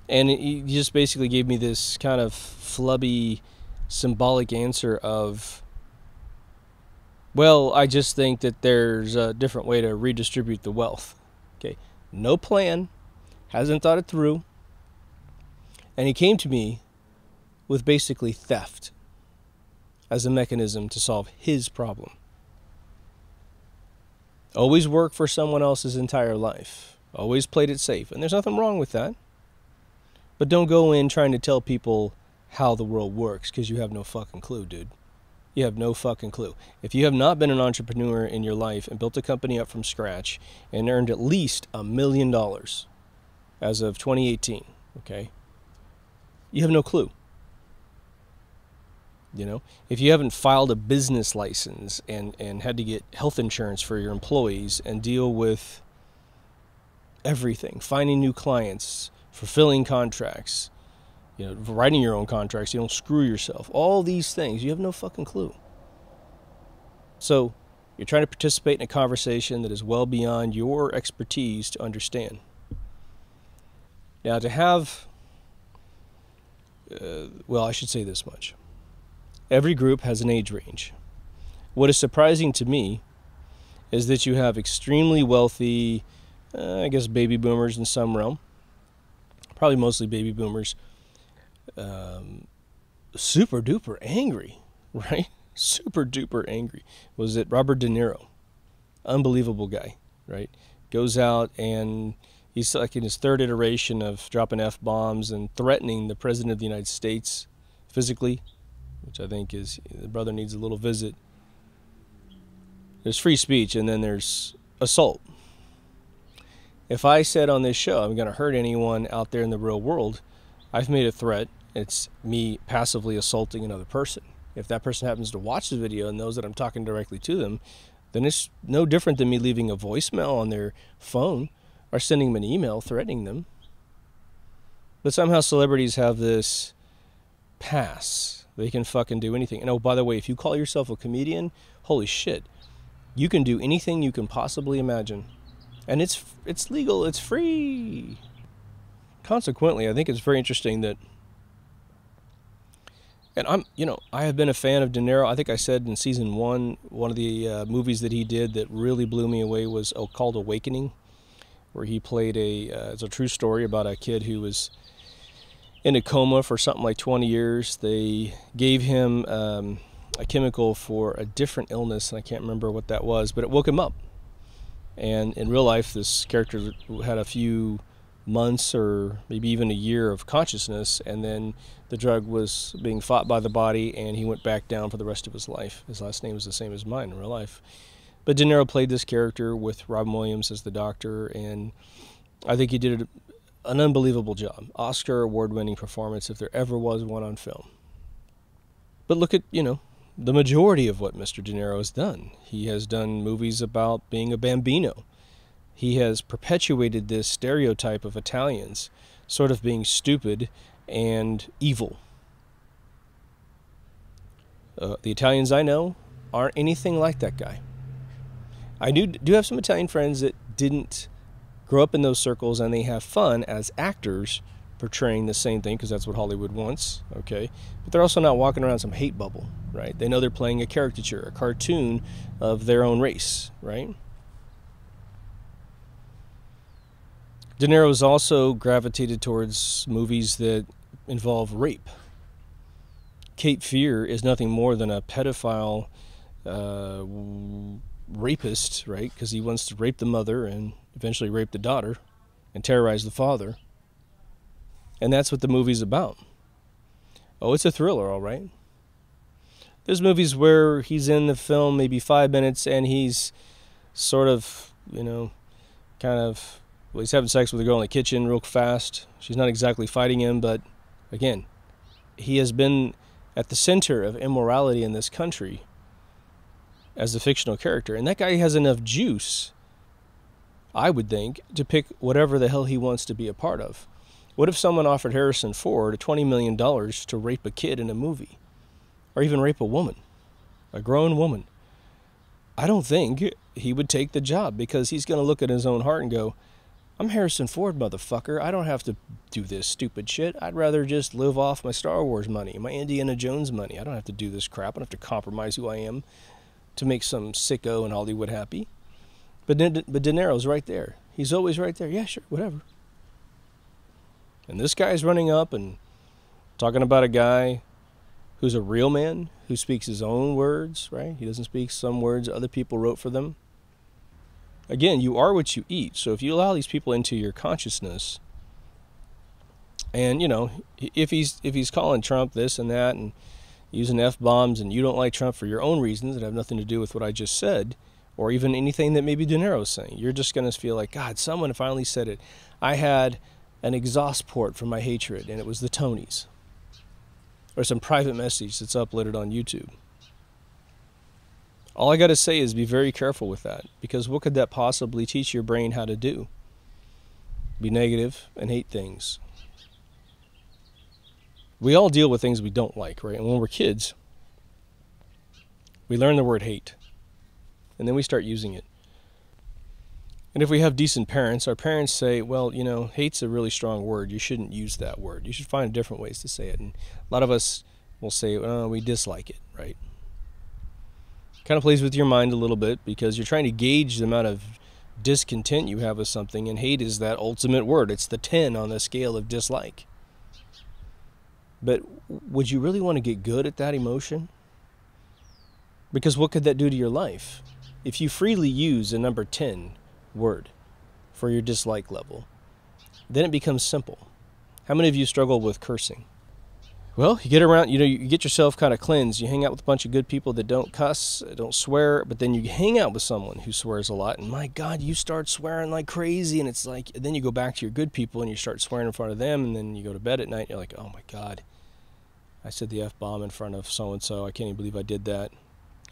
And he just basically gave me this kind of flubby, symbolic answer of, well, I just think that there's a different way to redistribute the wealth. Okay, no plan, hasn't thought it through. And he came to me with basically theft as a mechanism to solve his problem. Always work for someone else's entire life. Always played it safe. And there's nothing wrong with that. But don't go in trying to tell people how the world works, because you have no fucking clue, dude. You have no fucking clue. If you have not been an entrepreneur in your life and built a company up from scratch and earned at least $1 million as of 2018, okay, you have no clue. You know, if you haven't filed a business license and had to get health insurance for your employees and deal with everything, finding new clients, fulfilling contracts, you know, writing your own contracts, you don't screw yourself, all these things, you have no fucking clue. So you're trying to participate in a conversation that is well beyond your expertise to understand. Now, to have, I should say this much. Every group has an age range. What is surprising to me is that you have extremely wealthy, I guess baby boomers in some realm, probably mostly baby boomers, super duper angry, right? Super duper angry. Was it Robert De Niro? Unbelievable guy, right? Goes out and he's like in his third iteration of dropping F-bombs and threatening the President of the United States physically, which I think is, the brother needs a little visit. There's free speech, and then there's assault. If I said on this show I'm going to hurt anyone out there in the real world, I've made a threat. It's me passively assaulting another person. If that person happens to watch the video and knows that I'm talking directly to them, then it's no different than me leaving a voicemail on their phone or sending them an email threatening them. But somehow celebrities have this pass. They can fucking do anything. And oh, by the way, if you call yourself a comedian, holy shit, you can do anything you can possibly imagine. And it's legal, it's free. Consequently, I think it's very interesting that, and I have been a fan of De Niro. I think I said in season one of the movies that he did that really blew me away was called Awakening, where he played it's a true story about a kid who was in a coma for something like 20 years. They gave him a chemical for a different illness, and I can't remember what that was, but it woke him up. And in real life, this character had a few months or maybe even a year of consciousness, and then the drug was being fought by the body, and he went back down for the rest of his life. His last name was the same as mine in real life. But De Niro played this character with Robin Williams as the doctor, and I think he did an unbelievable job. Oscar award-winning performance, if there ever was one on film. But look at, the majority of what Mr. De Niro has done. He has done movies about being a bambino. He has perpetuated this stereotype of Italians sort of being stupid and evil. The Italians I know aren't anything like that guy. I do have some Italian friends that didn't grow up in those circles, and they have fun as actors portraying the same thing because that's what Hollywood wants, okay? But they're also not walking around some hate bubble, right? They know they're playing a caricature, a cartoon of their own race, right? De Niro's also gravitated towards movies that involve rape. Cape Fear is nothing more than a pedophile rapist, right? Because he wants to rape the mother and eventually rape the daughter and terrorize the father. And that's what the movie's about. Oh, it's a thriller, all right. There's movies where he's in the film maybe 5 minutes and he's sort of, he's having sex with a girl in the kitchen real fast. She's not exactly fighting him, but again, he has been at the center of immorality in this country as a fictional character. And that guy has enough juice, I would think, to pick whatever the hell he wants to be a part of. What if someone offered Harrison Ford $20 million to rape a kid in a movie? Or even rape a woman, a grown woman? I don't think he would take the job, because he's going to look at his own heart and go, I'm Harrison Ford, motherfucker. I don't have to do this stupid shit. I'd rather just live off my Star Wars money, my Indiana Jones money. I don't have to do this crap. I don't have to compromise who I am to make some sicko in Hollywood happy. But De Niro's right there. He's always right there. Yeah, sure, whatever. And this guy's running up and talking about a guy who's a real man, who speaks his own words, right? He doesn't speak some words other people wrote for them. Again, you are what you eat. So if you allow these people into your consciousness, and, if he's calling Trump this and that and using F-bombs, and you don't like Trump for your own reasons that have nothing to do with what I just said, or even anything that maybe De Niro's saying, you're just going to feel like, God, someone finally said it. I had an exhaust port for my hatred, and it was the Tonys. Or some private message that's uploaded on YouTube. All I got to say is be very careful with that, because what could that possibly teach your brain how to do? Be negative and hate things. We all deal with things we don't like, right? And when we're kids, we learn the word hate, and then we start using it. And if we have decent parents, our parents say, well, hate's a really strong word. You shouldn't use that word. You should find different ways to say it. And a lot of us will say, oh, we dislike it, right? Kind of plays with your mind a little bit, because you're trying to gauge the amount of discontent you have with something, and hate is that ultimate word. It's the 10 on the scale of dislike. But would you really want to get good at that emotion? Because what could that do to your life? If you freely use a number 10 word for your dislike level, then it becomes simple. How many of you struggle with cursing? Well, you get around, you get yourself kind of cleansed. You hang out with a bunch of good people that don't cuss, don't swear, but then you hang out with someone who swears a lot, and my God, you start swearing like crazy, and it's like, then you go back to your good people and you start swearing in front of them, and then you go to bed at night, and you're like, oh my God, I said the F-bomb in front of so-and-so. I can't even believe I did that.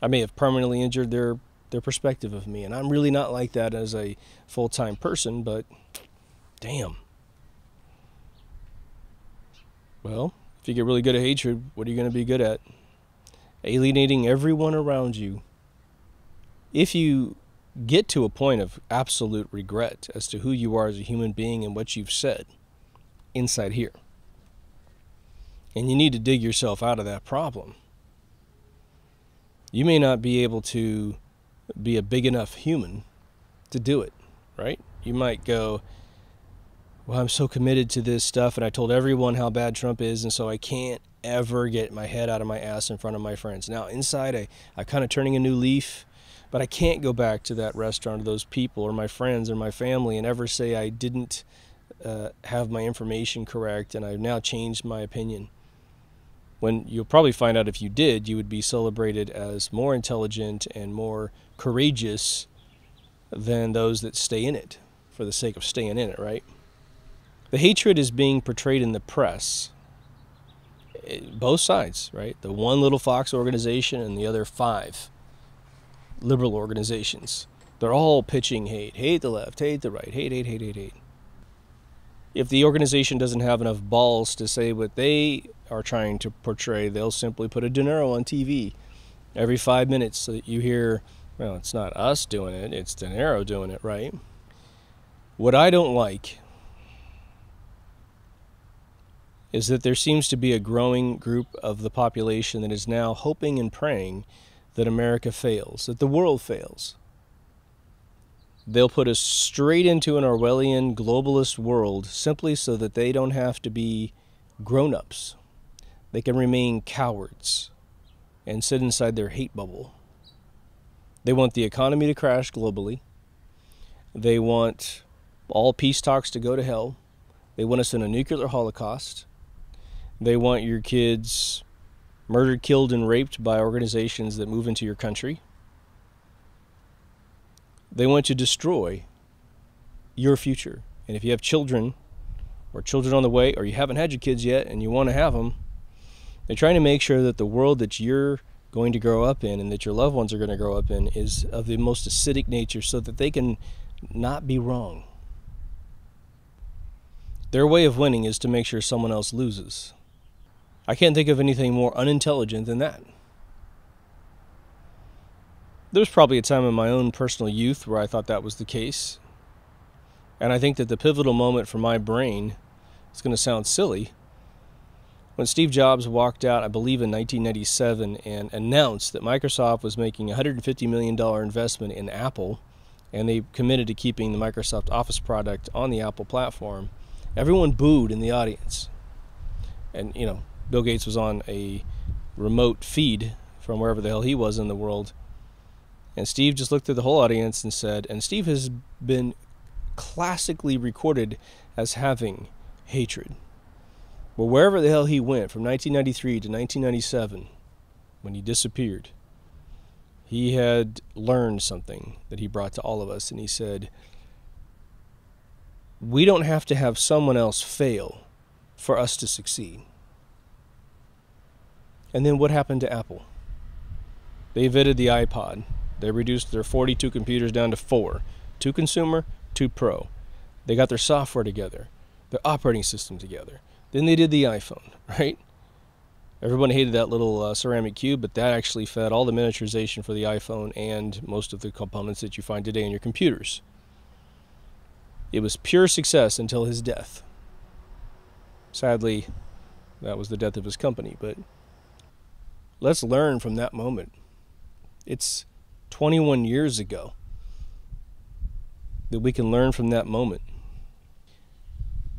I may have permanently injured their perspective of me, and I'm really not like that as a full-time person, but damn. Well, if you get really good at hatred, what are you going to be good at? Alienating everyone around you. If you get to a point of absolute regret as to who you are as a human being and what you've said inside here, and you need to dig yourself out of that problem, you may not be able to be a big enough human to do it, right? You might go, well, I'm so committed to this stuff, and I told everyone how bad Trump is, and so I can't ever get my head out of my ass in front of my friends. Now, inside, I'm kind of turning a new leaf, but I can't go back to that restaurant or those people or my friends or my family and ever say I didn't have my information correct, and I've now changed my opinion. When you'll probably find out if you did, you would be celebrated as more intelligent and more courageous than those that stay in it for the sake of staying in it, right? The hatred is being portrayed in the press, both sides, right? The one little Fox organization and the other 5 liberal organizations. They're all pitching hate. Hate the left, hate the right, hate, hate, hate, hate, hate. If the organization doesn't have enough balls to say what they are trying to portray, they'll simply put a De Niro on TV every 5 minutes so that you hear, well, it's not us doing it, it's De Niro doing it, right? What I don't like is that there seems to be a growing group of the population that is now hoping and praying that America fails, that the world fails. They'll put us straight into an Orwellian globalist world simply so that they don't have to be grown-ups. They can remain cowards and sit inside their hate bubble. They want the economy to crash globally. They want all peace talks to go to hell. They want us in a nuclear holocaust. They want your kids murdered, killed, and raped by organizations that move into your country. They want to destroy your future. And if you have children or children on the way, or you haven't had your kids yet and you want to have them, they're trying to make sure that the world that you're going to grow up in and that your loved ones are going to grow up in is of the most acidic nature so that they can not be wrong. Their way of winning is to make sure someone else loses. I can't think of anything more unintelligent than that. There was probably a time in my own personal youth where I thought that was the case. And I think that the pivotal moment for my brain, it's going to sound silly, when Steve Jobs walked out, I believe in 1997, and announced that Microsoft was making a $150 million investment in Apple, and they committed to keeping the Microsoft Office product on the Apple platform, everyone booed in the audience. And, Bill Gates was on a remote feed from wherever the hell he was in the world. And Steve just looked at the whole audience and said, and Steve has been classically recorded as having hatred. But wherever the hell he went from 1993 to 1997, when he disappeared, he had learned something that he brought to all of us. And he said, we don't have to have someone else fail for us to succeed. And then what happened to Apple? They invented the iPod. They reduced their 42 computers down to 4. 2 consumer, 2 pro. They got their software together, their operating system together. Then they did the iPhone, right? Everyone hated that little ceramic cube, but that actually fed all the miniaturization for the iPhone and most of the components that you find today in your computers. It was pure success until his death. Sadly, that was the death of his company, but let's learn from that moment. It's 21 years ago. that we can learn from that moment.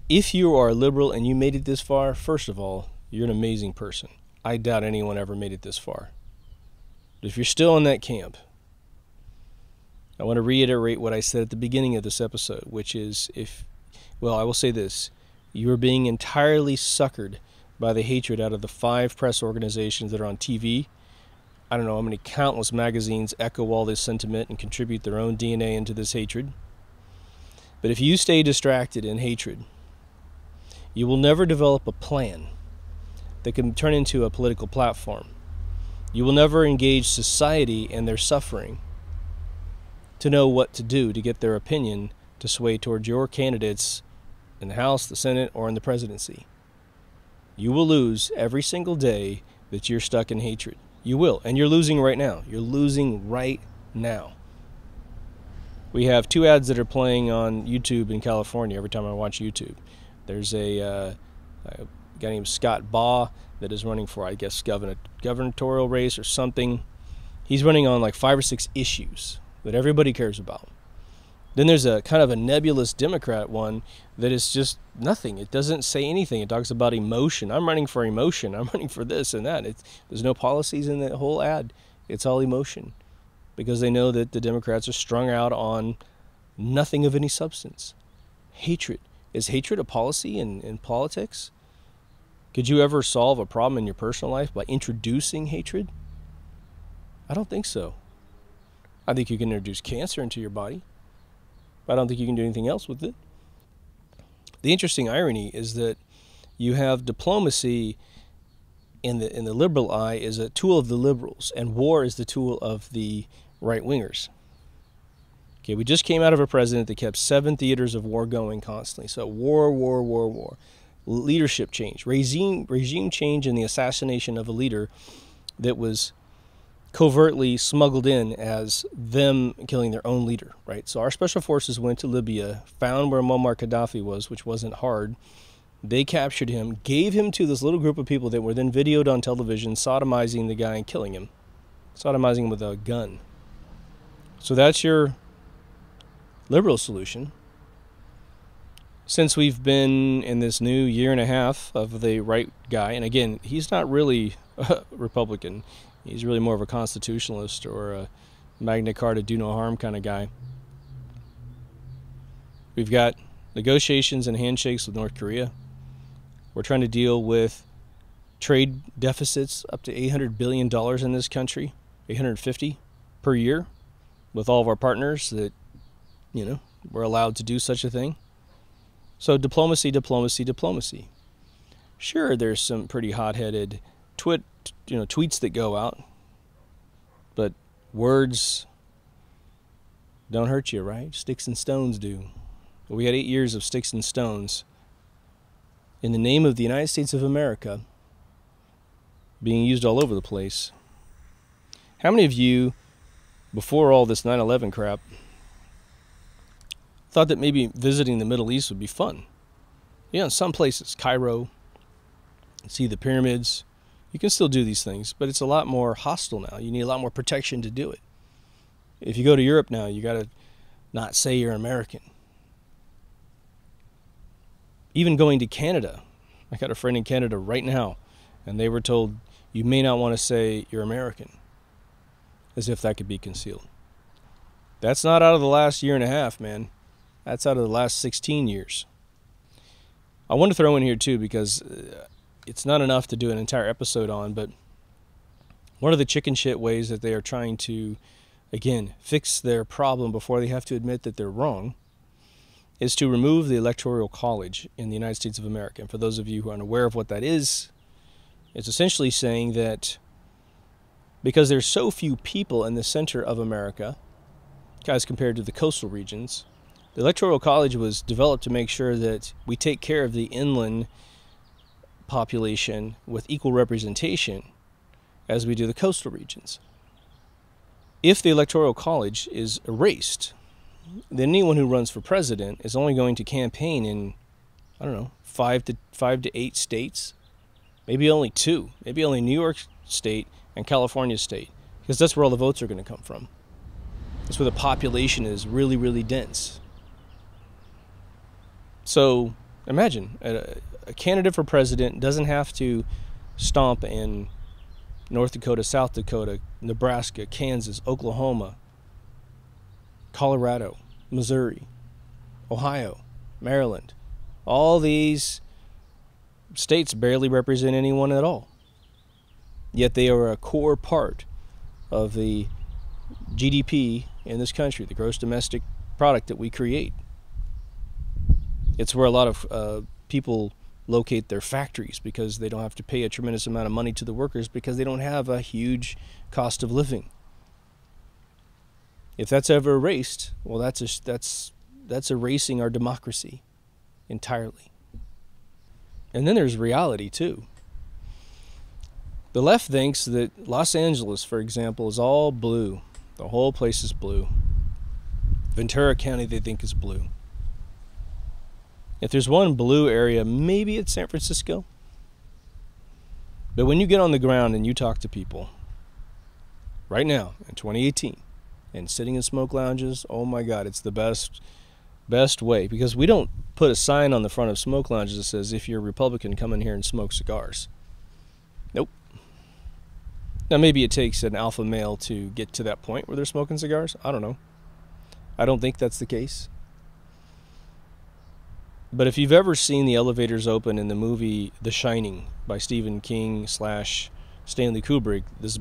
If you are a liberal and you made it this far, first of all, you're an amazing person. I doubt anyone ever made it this far. But if you're still in that camp, I want to reiterate what I said at the beginning of this episode, which is I will say this: you are being entirely suckered by the hatred out of the 5 press organizations that are on TV. I don't know how many countless magazines echo all this sentiment and contribute their own DNA into this hatred. But if you stay distracted in hatred, you will never develop a plan that can turn into a political platform. You will never engage society and their suffering to know what to do to get their opinion to sway towards your candidates in the House, the Senate, or in the presidency. You will lose every single day that you're stuck in hatred. You will, and you're losing right now. You're losing right now. We have 2 ads that are playing on YouTube in California every time I watch YouTube. There's a guy named Scott Baugh that is running for, I guess, gubernatorial race or something. He's running on like 5 or 6 issues that everybody cares about. Then there's a kind of a nebulous Democrat one that is just nothing. It doesn't say anything. It talks about emotion. I'm running for emotion. I'm running for this and that. There's no policies in the whole ad. It's all emotion, because they know that the Democrats are strung out on nothing of any substance. Hatred. Is hatred a policy in politics? Could you ever solve a problem in your personal life by introducing hatred? I don't think so. I think you can introduce cancer into your body, but I don't think you can do anything else with it. The interesting irony is that you have diplomacy in the liberal eye is a tool of the liberals, and war is the tool of the right-wingers. Okay, we just came out of a president that kept 7 theaters of war going constantly. So war. Leadership change, regime change, and the assassination of a leader that was covertly smuggled in as them killing their own leader, right? So our special forces went to Libya, found where Muammar Gaddafi was, which wasn't hard. They captured him, gave him to this little group of people that were then videoed on television, sodomizing the guy and killing him, sodomizing him with a gun. So that's your liberal solution. Since we've been in this new 1.5 years of the right guy, and again, he's not really a Republican. He's really more of a constitutionalist or a Magna Carta, do no harm kind of guy. We've got negotiations and handshakes with North Korea. We're trying to deal with trade deficits up to $800 billion in this country, $850 per year, with all of our partners that, we're allowed to do such a thing. So diplomacy. Sure, there's some pretty hot-headed tweets that go out, but words don't hurt you, right? Sticks and stones do. But we had 8 years of sticks and stones in the name of the United States of America being used all over the place. How many of you, before all this 9/11 crap, thought that maybe visiting the Middle East would be fun? In some places, Cairo, see the pyramids. You can still do these things, but it's a lot more hostile now. You need a lot more protection to do it. If you go to Europe now, you got to not say you're American. Even going to Canada. I got a friend in Canada right now, and they were told, you may not want to say you're American, as if that could be concealed. That's not out of the last 1.5 years, man. That's out of the last 16 years. I want to throw in here, too, because it's not enough to do an entire episode on, but one of the chicken shit ways that they are trying to, again, fix their problem before they have to admit that they're wrong is to remove the Electoral College in the United States of America. And for those of you who are unaware of what that is, it's essentially saying that because there's so few people in the center of America, as compared to the coastal regions, the Electoral College was developed to make sure that we take care of the inland population with equal representation as we do the coastal regions. If the Electoral College is erased, then anyone who runs for president is only going to campaign in, 5 to 8 states, maybe only 2, maybe only New York State and California State, because that's where all the votes are going to come from. That's where the population is really, really dense. So imagine a candidate for president doesn't have to stomp in North Dakota, South Dakota, Nebraska, Kansas, Oklahoma, Colorado, Missouri, Ohio, Maryland. All these states barely represent anyone at all. Yet they are a core part of the GDP in this country, the gross domestic product that we create. It's where a lot of people locate their factories, because they don't have to pay a tremendous amount of money to the workers, because they don't have a huge cost of living. If that's ever erased, well, that's erasing our democracy entirely. And then there's reality too. The left thinks that Los Angeles, for example, is all blue. The whole place is blue. Ventura County, they think, is blue. If there's one blue area, maybe it's San Francisco. But when you get on the ground and you talk to people, right now, in 2018, and sitting in smoke lounges, oh my God, it's the best way. Because we don't put a sign on the front of smoke lounges that says, if you're a Republican, come in here and smoke cigars. Nope. Now, maybe it takes an alpha male to get to that point where they're smoking cigars. I don't know. I don't think that's the case. But if you've ever seen the elevators open in the movie The Shining by Stephen King / Stanley Kubrick, this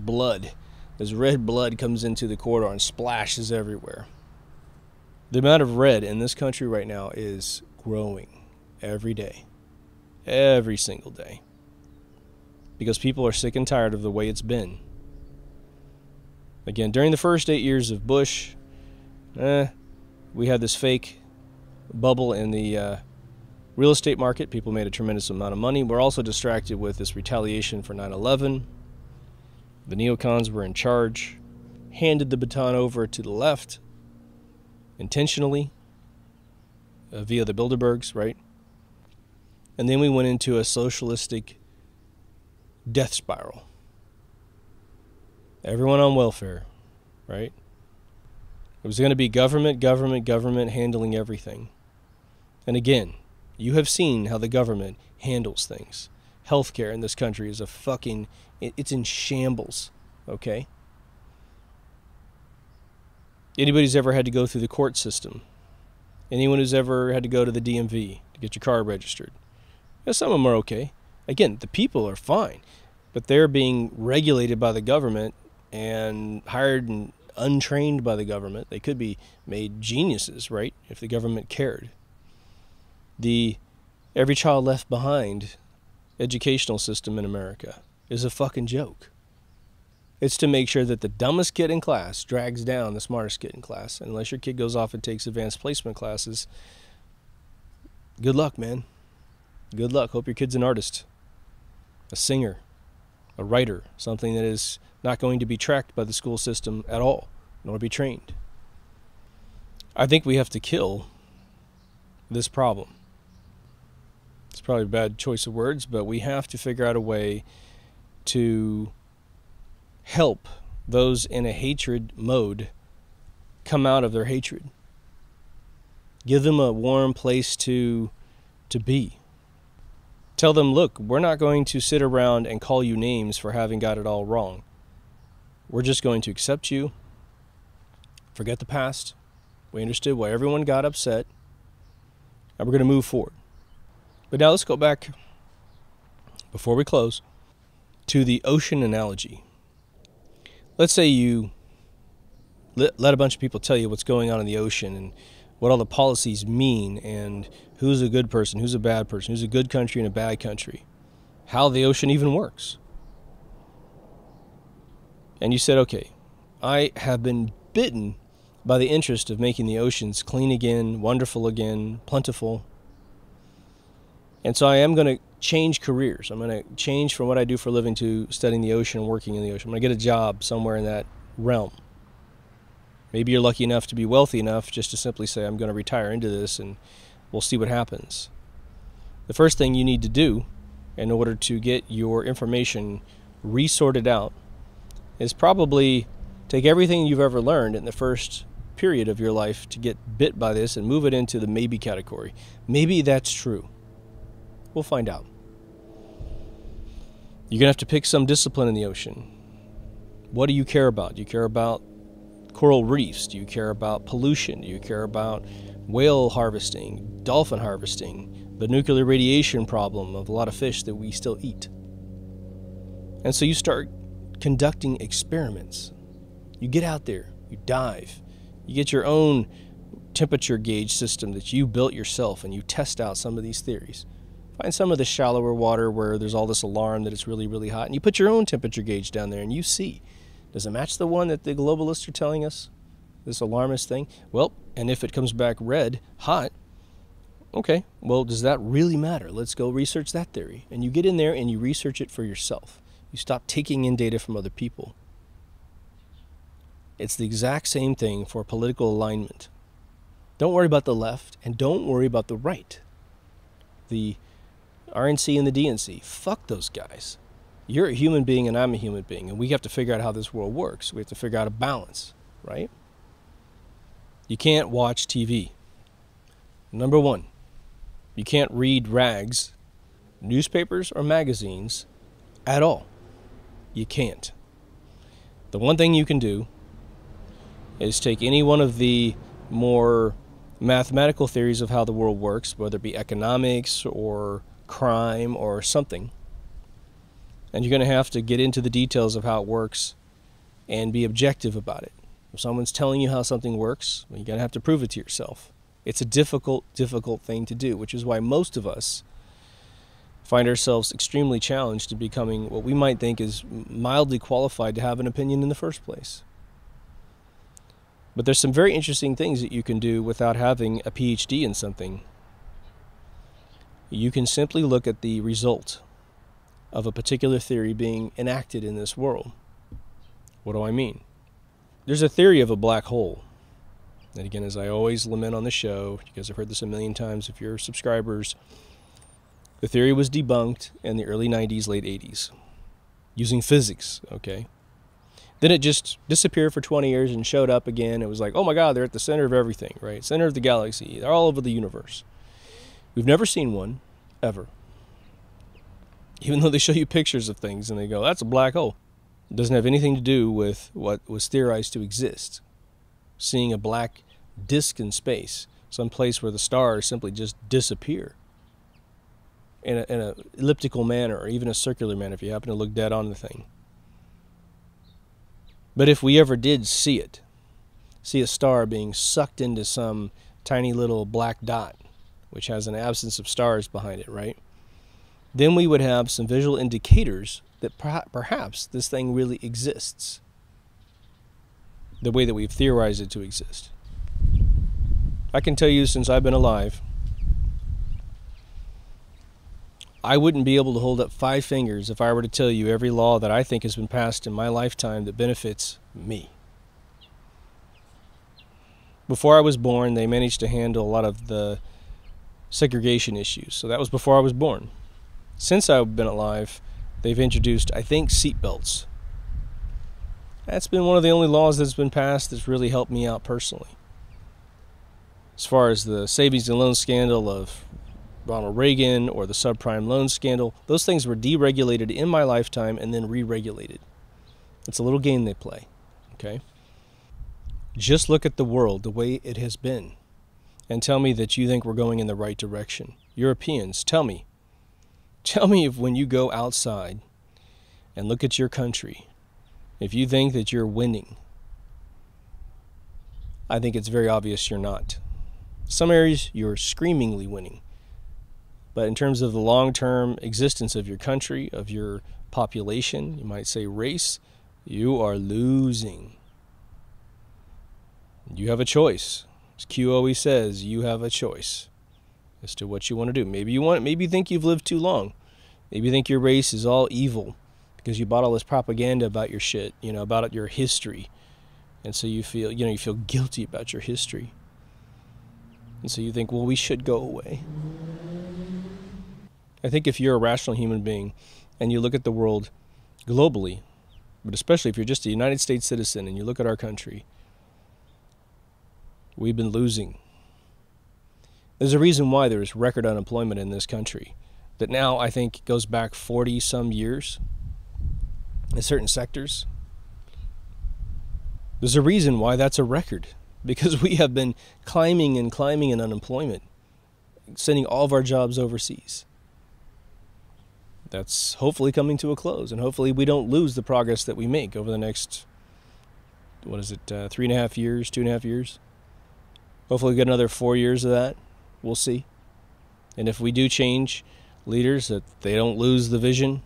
red blood comes into the corridor and splashes everywhere. The amount of red in this country right now is growing every day. Every single day. Because people are sick and tired of the way it's been. Again, during the first 8 years of Bush, we had this fake bubble in the real estate market. People made a tremendous amount of money. We're also distracted with this retaliation for 9/11. The neocons were in charge, handed the baton over to the left, intentionally, via the Bilderbergs, right? And then we went into a socialistic death spiral. Everyone on welfare, right? It was going to be government handling everything. And again, you have seen how the government handles things. Healthcare in this country is it's in shambles, okay? Anybody's ever had to go through the court system? Anyone who's ever had to go to the DMV to get your car registered? Some of them are okay. Again, the people are fine, but they're being regulated by the government and hired and untrained by the government. They could be made geniuses, right, if the government cared. The Every Child Left Behind educational system in America is a fucking joke. It's to make sure that the dumbest kid in class drags down the smartest kid in class. Unless your kid goes off and takes advanced placement classes, good luck, man. Good luck. Hope your kid's an artist, a singer, a writer, something that is not going to be tracked by the school system at all, nor be trained. I think we have to kill this problem. It's probably a bad choice of words, but we have to figure out a way to help those in a hatred mode come out of their hatred. Give them a warm place to be. Tell them, look, we're not going to sit around and call you names for having got it all wrong. We're just going to accept you, forget the past. We understood why everyone got upset, and we're going to move forward. But now let's go back, before we close, to the ocean analogy. Let's say you let a bunch of people tell you what's going on in the ocean and what all the policies mean and who's a good person, who's a bad person, who's a good country and a bad country, how the ocean even works. And you said, okay, I have been bitten by the interest of making the oceans clean again, wonderful again, plentiful. And so I am going to change careers. I'm going to change from what I do for a living to studying the ocean and working in the ocean. I'm going to get a job somewhere in that realm. Maybe you're lucky enough to be wealthy enough just to simply say, I'm going to retire into this and we'll see what happens. The first thing you need to do in order to get your information resorted out is probably take everything you've ever learned in the first period of your life to get bit by this and move it into the maybe category. Maybe that's true. We'll find out. You're going to have to pick some discipline in the ocean. What do you care about? Do you care about coral reefs? Do you care about pollution? Do you care about whale harvesting, dolphin harvesting, the nuclear radiation problem of a lot of fish that we still eat? And so you start conducting experiments. You get out there, you dive, you get your own temperature gauge system that you built yourself, and you test out some of these theories. Find some of the shallower water where there's all this alarm that it's really, really hot, and you put your own temperature gauge down there and you see, does it match the one that the globalists are telling us, this alarmist thing? Well, and if it comes back red, hot, okay, well, does that really matter? Let's go research that theory. And you get in there and you research it for yourself. You stop taking in data from other people. It's the exact same thing for political alignment. Don't worry about the left, and don't worry about the right. The RNC and the DNC, fuck those guys. You're a human being and I'm a human being, and we have to figure out how this world works. We have to figure out a balance, right? You can't watch TV. Number one, you can't read rags, newspapers or magazines at all. You can't. The one thing you can do is take any one of the more mathematical theories of how the world works, whether it be economics or crime or something, and you're going to have to get into the details of how it works and be objective about it. If someone's telling you how something works, well, you're going to have to prove it to yourself. It's a difficult thing to do, which is why most of us find ourselves extremely challenged in becoming what we might think is mildly qualified to have an opinion in the first place. But there's some very interesting things that you can do without having a PhD in something. You can simply look at the result of a particular theory being enacted in this world. What do I mean? There's a theory of a black hole. And again, as I always lament on the show, you guys have heard this a million times if you're subscribers, the theory was debunked in the early 90s, late 80s, using physics, okay? Then it just disappeared for 20 years and showed up again. It was like, oh my God, they're at the center of everything, right? Center of the galaxy. They're all over the universe. We've never seen one, ever. Even though they show you pictures of things and they go, that's a black hole. It doesn't have anything to do with what was theorized to exist. Seeing a black disk in space, some place where the stars simply just disappear in an elliptical manner or even a circular manner if you happen to look dead on the thing. But if we ever did see it, see a star being sucked into some tiny little black dot, which has an absence of stars behind it, right? Then we would have some visual indicators that perhaps this thing really exists the way that we've theorized it to exist. I can tell you, since I've been alive, I wouldn't be able to hold up 5 fingers if I were to tell you every law that I think has been passed in my lifetime that benefits me. Before I was born, they managed to handle a lot of the segregation issues. So that was before I was born. Since I've been alive, they've introduced, I think, seatbelts. That's been one of the only laws that's been passed that's really helped me out personally. As far as the savings and loan scandal of Ronald Reagan or the subprime loan scandal, those things were deregulated in my lifetime and then re-regulated. It's a little game they play, okay? Just look at the world the way it has been and tell me that you think we're going in the right direction. Europeans, tell me. Tell me if when you go outside and look at your country, if you think that you're winning. I think it's very obvious you're not. Some areas you're screamingly winning. But in terms of the long-term existence of your country, of your population, you might say race, you are losing. You have a choice. As Q always says, you have a choice as to what you want to do. Maybe you think you've lived too long. Maybe you think your race is all evil because you bought all this propaganda about your shit, about your history. And so you feel guilty about your history. And so you think, well, we should go away. I think if you're a rational human being and you look at the world globally, but especially if you're just a United States citizen and you look at our country, We've been losing. There's a reason why there's record unemployment in this country that now I think goes back 40 some years in certain sectors. There's a reason why that's a record, because we have been climbing and climbing in unemployment, sending all of our jobs overseas. That's hopefully coming to a close, and hopefully we don't lose the progress that we make over the next, 3.5 years, 2.5 years. Hopefully we get another 4 years of that. We'll see. And if we do change leaders, that they don't lose the vision,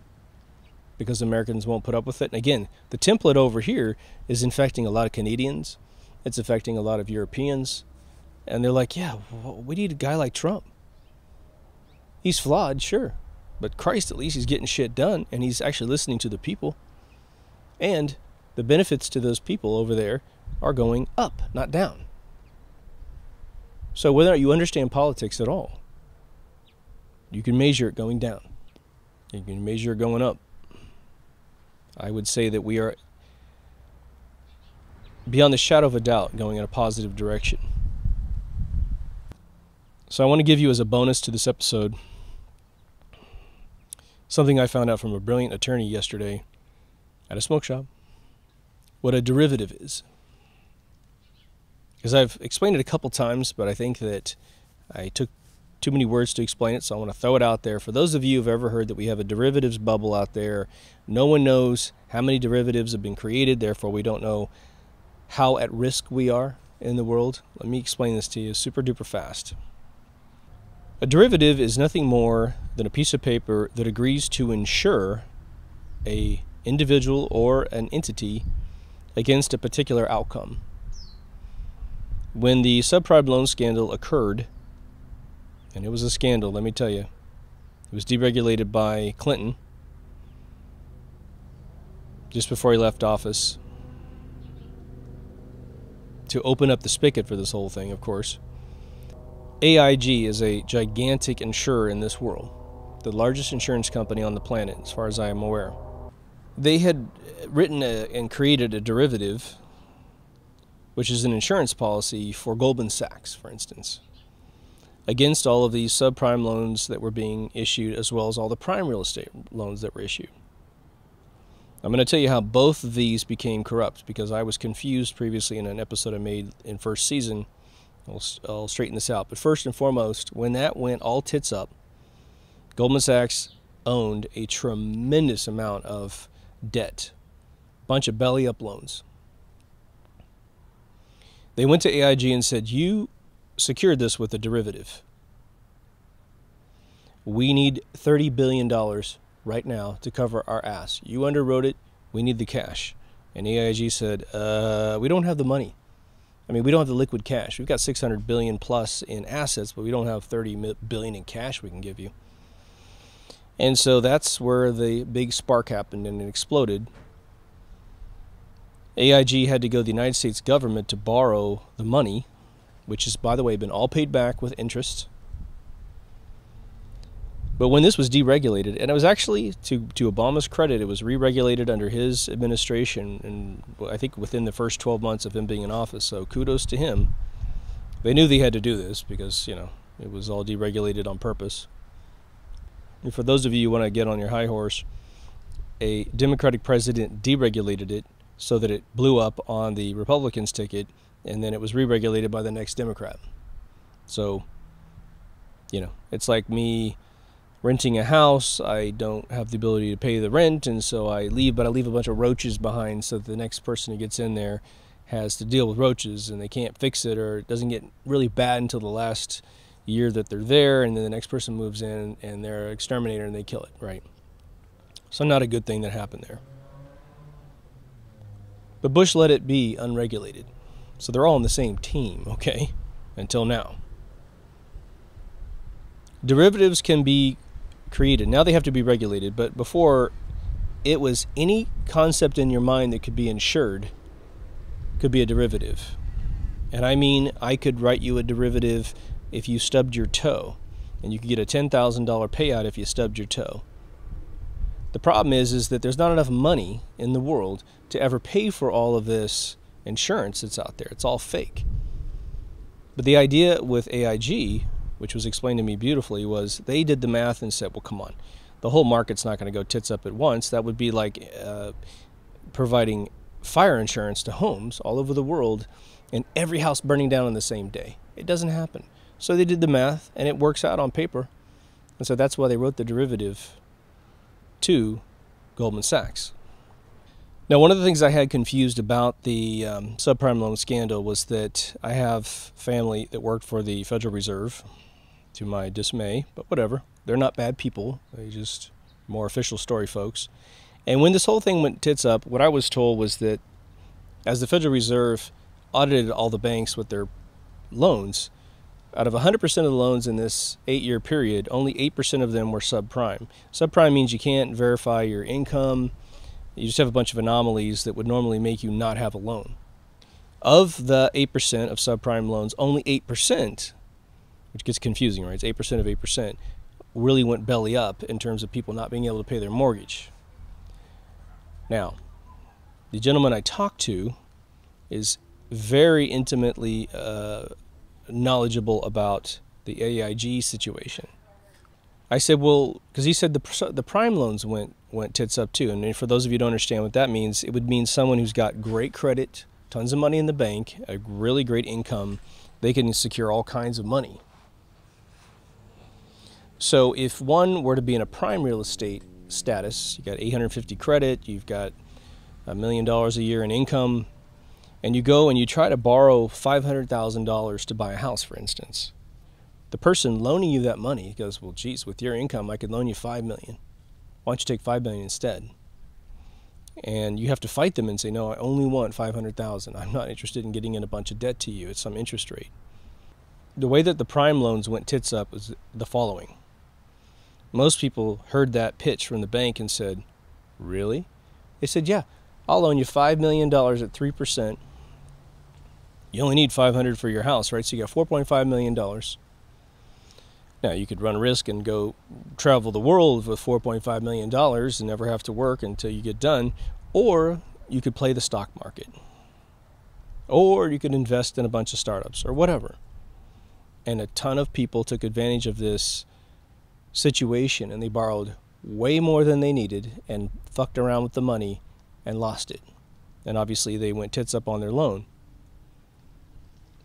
because Americans won't put up with it. And again, the template over here is infecting a lot of Canadians. It's affecting a lot of Europeans. And they're like, yeah, we need a guy like Trump. He's flawed, sure. But Christ, at least he's getting shit done, and he's actually listening to the people. And the benefits to those people over there are going up, not down. So whether or not you understand politics at all, you can measure it going down. You can measure it going up. I would say that we are, beyond the shadow of a doubt, going in a positive direction. So I want to give you as a bonus to this episode something I found out from a brilliant attorney yesterday at a smoke shop. What a derivative is. Because I've explained it a couple times, but I think that I took too many words to explain it, so I want to throw it out there. For those of you who have ever heard that we have a derivatives bubble out there, no one knows how many derivatives have been created, therefore we don't know how at risk we are in the world. Let me explain this to you super duper fast. A derivative is nothing more than a piece of paper that agrees to insure an individual or an entity against a particular outcome. When the subprime loan scandal occurred, and it was a scandal, let me tell you, it was deregulated by Clinton just before he left office to open up the spigot for this whole thing, of course. AIG is a gigantic insurer in this world, the largest insurance company on the planet, as far as I am aware. They had written and created a derivative, which is an insurance policy for Goldman Sachs, for instance, against all of these subprime loans that were being issued, as well as all the prime real estate loans that were issued. I'm going to tell you how both of these became corrupt, because I was confused previously in an episode I made in first season. I'll straighten this out. But first and foremost, when that went all tits up, Goldman Sachs owned a tremendous amount of debt, bunch of belly up loans. They went to AIG and said, you secured this with a derivative. We need $30 billion right now to cover our ass. You underwrote it. We need the cash. And AIG said, we don't have the money. I mean, we don't have the liquid cash. We've got $600 billion plus in assets, but we don't have $30 billion in cash we can give you. And so that's where the big spark happened, and it exploded. AIG had to go to the United States government to borrow the money, which has, by the way, been all paid back with interest. But when this was deregulated, and it was actually, to Obama's credit, it was re-regulated under his administration, and I think within the first 12 months of him being in office, so kudos to him. They knew they had to do this because, it was all deregulated on purpose. And for those of you who want to get on your high horse, a Democratic president deregulated it so that it blew up on the Republicans' ticket, and then it was re-regulated by the next Democrat. So, it's like me renting a house. I don't have the ability to pay the rent, and so I leave, but I leave a bunch of roaches behind so that the next person who gets in there has to deal with roaches, and they can't fix it, or it doesn't get really bad until the last year that they're there, and then the next person moves in and they're an exterminator and they kill it, right? So not a good thing that happened there. But Bush let it be unregulated. So they're all on the same team, okay? Until now. Derivatives can be created. Now they have to be regulated, but before, it was any concept in your mind that could be insured could be a derivative. And I mean, I could write you a derivative if you stubbed your toe, and you could get a $10,000 payout if you stubbed your toe. The problem is that there's not enough money in the world to ever pay for all of this insurance that's out there. It's all fake. But the idea with AIG, which was explained to me beautifully, was they did the math and said, well, come on, the whole market's not going to go tits up at once. That would be like providing fire insurance to homes all over the world and every house burning down on the same day. It doesn't happen. So they did the math, and it works out on paper. And so that's why they wrote the derivative to Goldman Sachs. Now, one of the things I had confused about the subprime loan scandal was that I have family that worked for the Federal Reserve, to my dismay, but whatever. They're not bad people. They're just more official story folks. And when this whole thing went tits up, what I was told was that as the Federal Reserve audited all the banks with their loans, out of 100% of the loans in this 8-year period, only 8% of them were subprime. Subprime means you can't verify your income. You just have a bunch of anomalies that would normally make you not have a loan. Of the 8% of subprime loans, only 8%, which gets confusing, right? It's 8% of 8%, really went belly up in terms of people not being able to pay their mortgage. Now, the gentleman I talked to is very intimately knowledgeable about the AIG situation. I said, well, because he said the prime loans went tits up too. And for those of you who don't understand what that means, it would mean someone who's got great credit, tons of money in the bank, a really great income, they can secure all kinds of money. So if one were to be in a prime real estate status, you got 850 credit, you've got $1 million a year in income, and you go and you try to borrow $500,000 to buy a house, for instance, the person loaning you that money goes, well, geez, with your income, I could loan you $5 million. Why don't you take $5 million instead? And you have to fight them and say, no, I only want $500,000. I'm not interested in getting in a bunch of debt to you at some interest rate. The way that the prime loans went tits up was the following. Most people heard that pitch from the bank and said, really? They said, yeah, I'll loan you $5 million at 3%. You only need $500 for your house, right? So you got $4.5 million. Now, you could run risk and go travel the world with $4.5 million and never have to work until you get done, or you could play the stock market, or you could invest in a bunch of startups, or whatever. And a ton of people took advantage of this situation, and they borrowed way more than they needed and fucked around with the money and lost it. And obviously, they went tits up on their loan.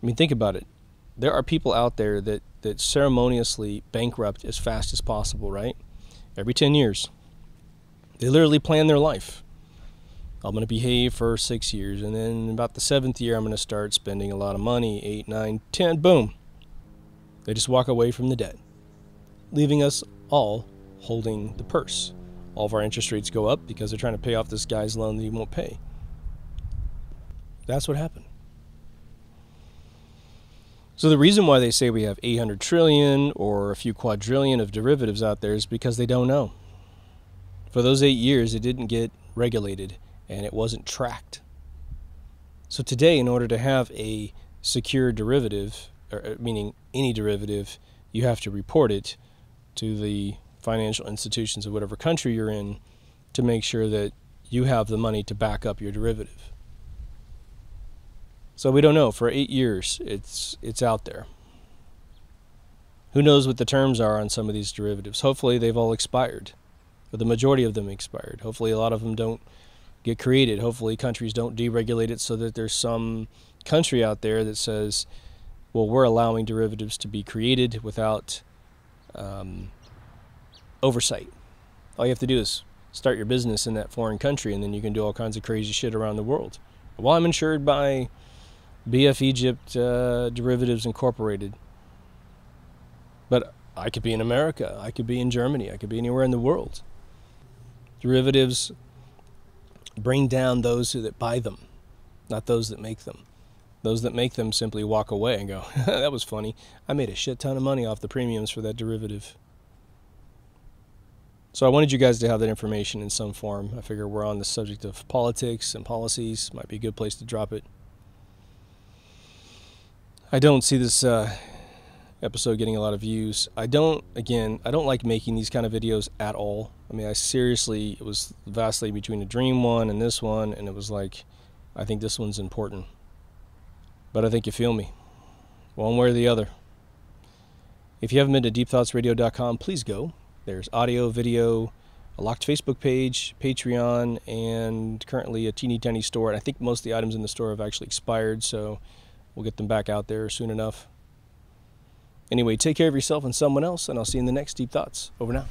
I mean, think about it. There are people out there that ceremoniously bankrupt as fast as possible, right? Every 10 years. They literally plan their life. I'm going to behave for 6 years, and then about the 7th year, I'm going to start spending a lot of money, 8, 9, 10, boom. They just walk away from the debt, leaving us all holding the purse. All of our interest rates go up because they're trying to pay off this guy's loan that he won't pay. That's what happened. So the reason why they say we have 800 trillion or a few quadrillion of derivatives out there is because they don't know. For those 8 years, it didn't get regulated and it wasn't tracked. So today, in order to have a secure derivative, or meaning any derivative, you have to report it to the financial institutions of whatever country you're in to make sure that you have the money to back up your derivative. So we don't know. For 8 years, it's out there. Who knows what the terms are on some of these derivatives? Hopefully they've all expired, or the majority of them expired. Hopefully a lot of them don't get created. Hopefully countries don't deregulate it so that there's some country out there that says, well, we're allowing derivatives to be created without oversight. All you have to do is start your business in that foreign country, and then you can do all kinds of crazy shit around the world. Well, I'm insured by BF Egypt Derivatives Incorporated. But I could be in America. I could be in Germany. I could be anywhere in the world. Derivatives bring down those that buy them, not those that make them. Those that make them simply walk away and go, that was funny. I made a shit ton of money off the premiums for that derivative. So I wanted you guys to have that information in some form. I figure we're on the subject of politics and policies. Might be a good place to drop it. I don't see this episode getting a lot of views. I don't like making these kind of videos at all. I mean, it was vastly between the dream one and this one, and it was like, I think this one's important. But I think you feel me. one way or the other. If you haven't been to deepthoughtsradio.com, please go. There's audio, video, a locked Facebook page, Patreon, and currently a teeny tiny store. And I think most of the items in the store have actually expired, so we'll get them back out there soon enough. Anyway, take care of yourself and someone else, and I'll see you in the next Deep Thoughts. Over now.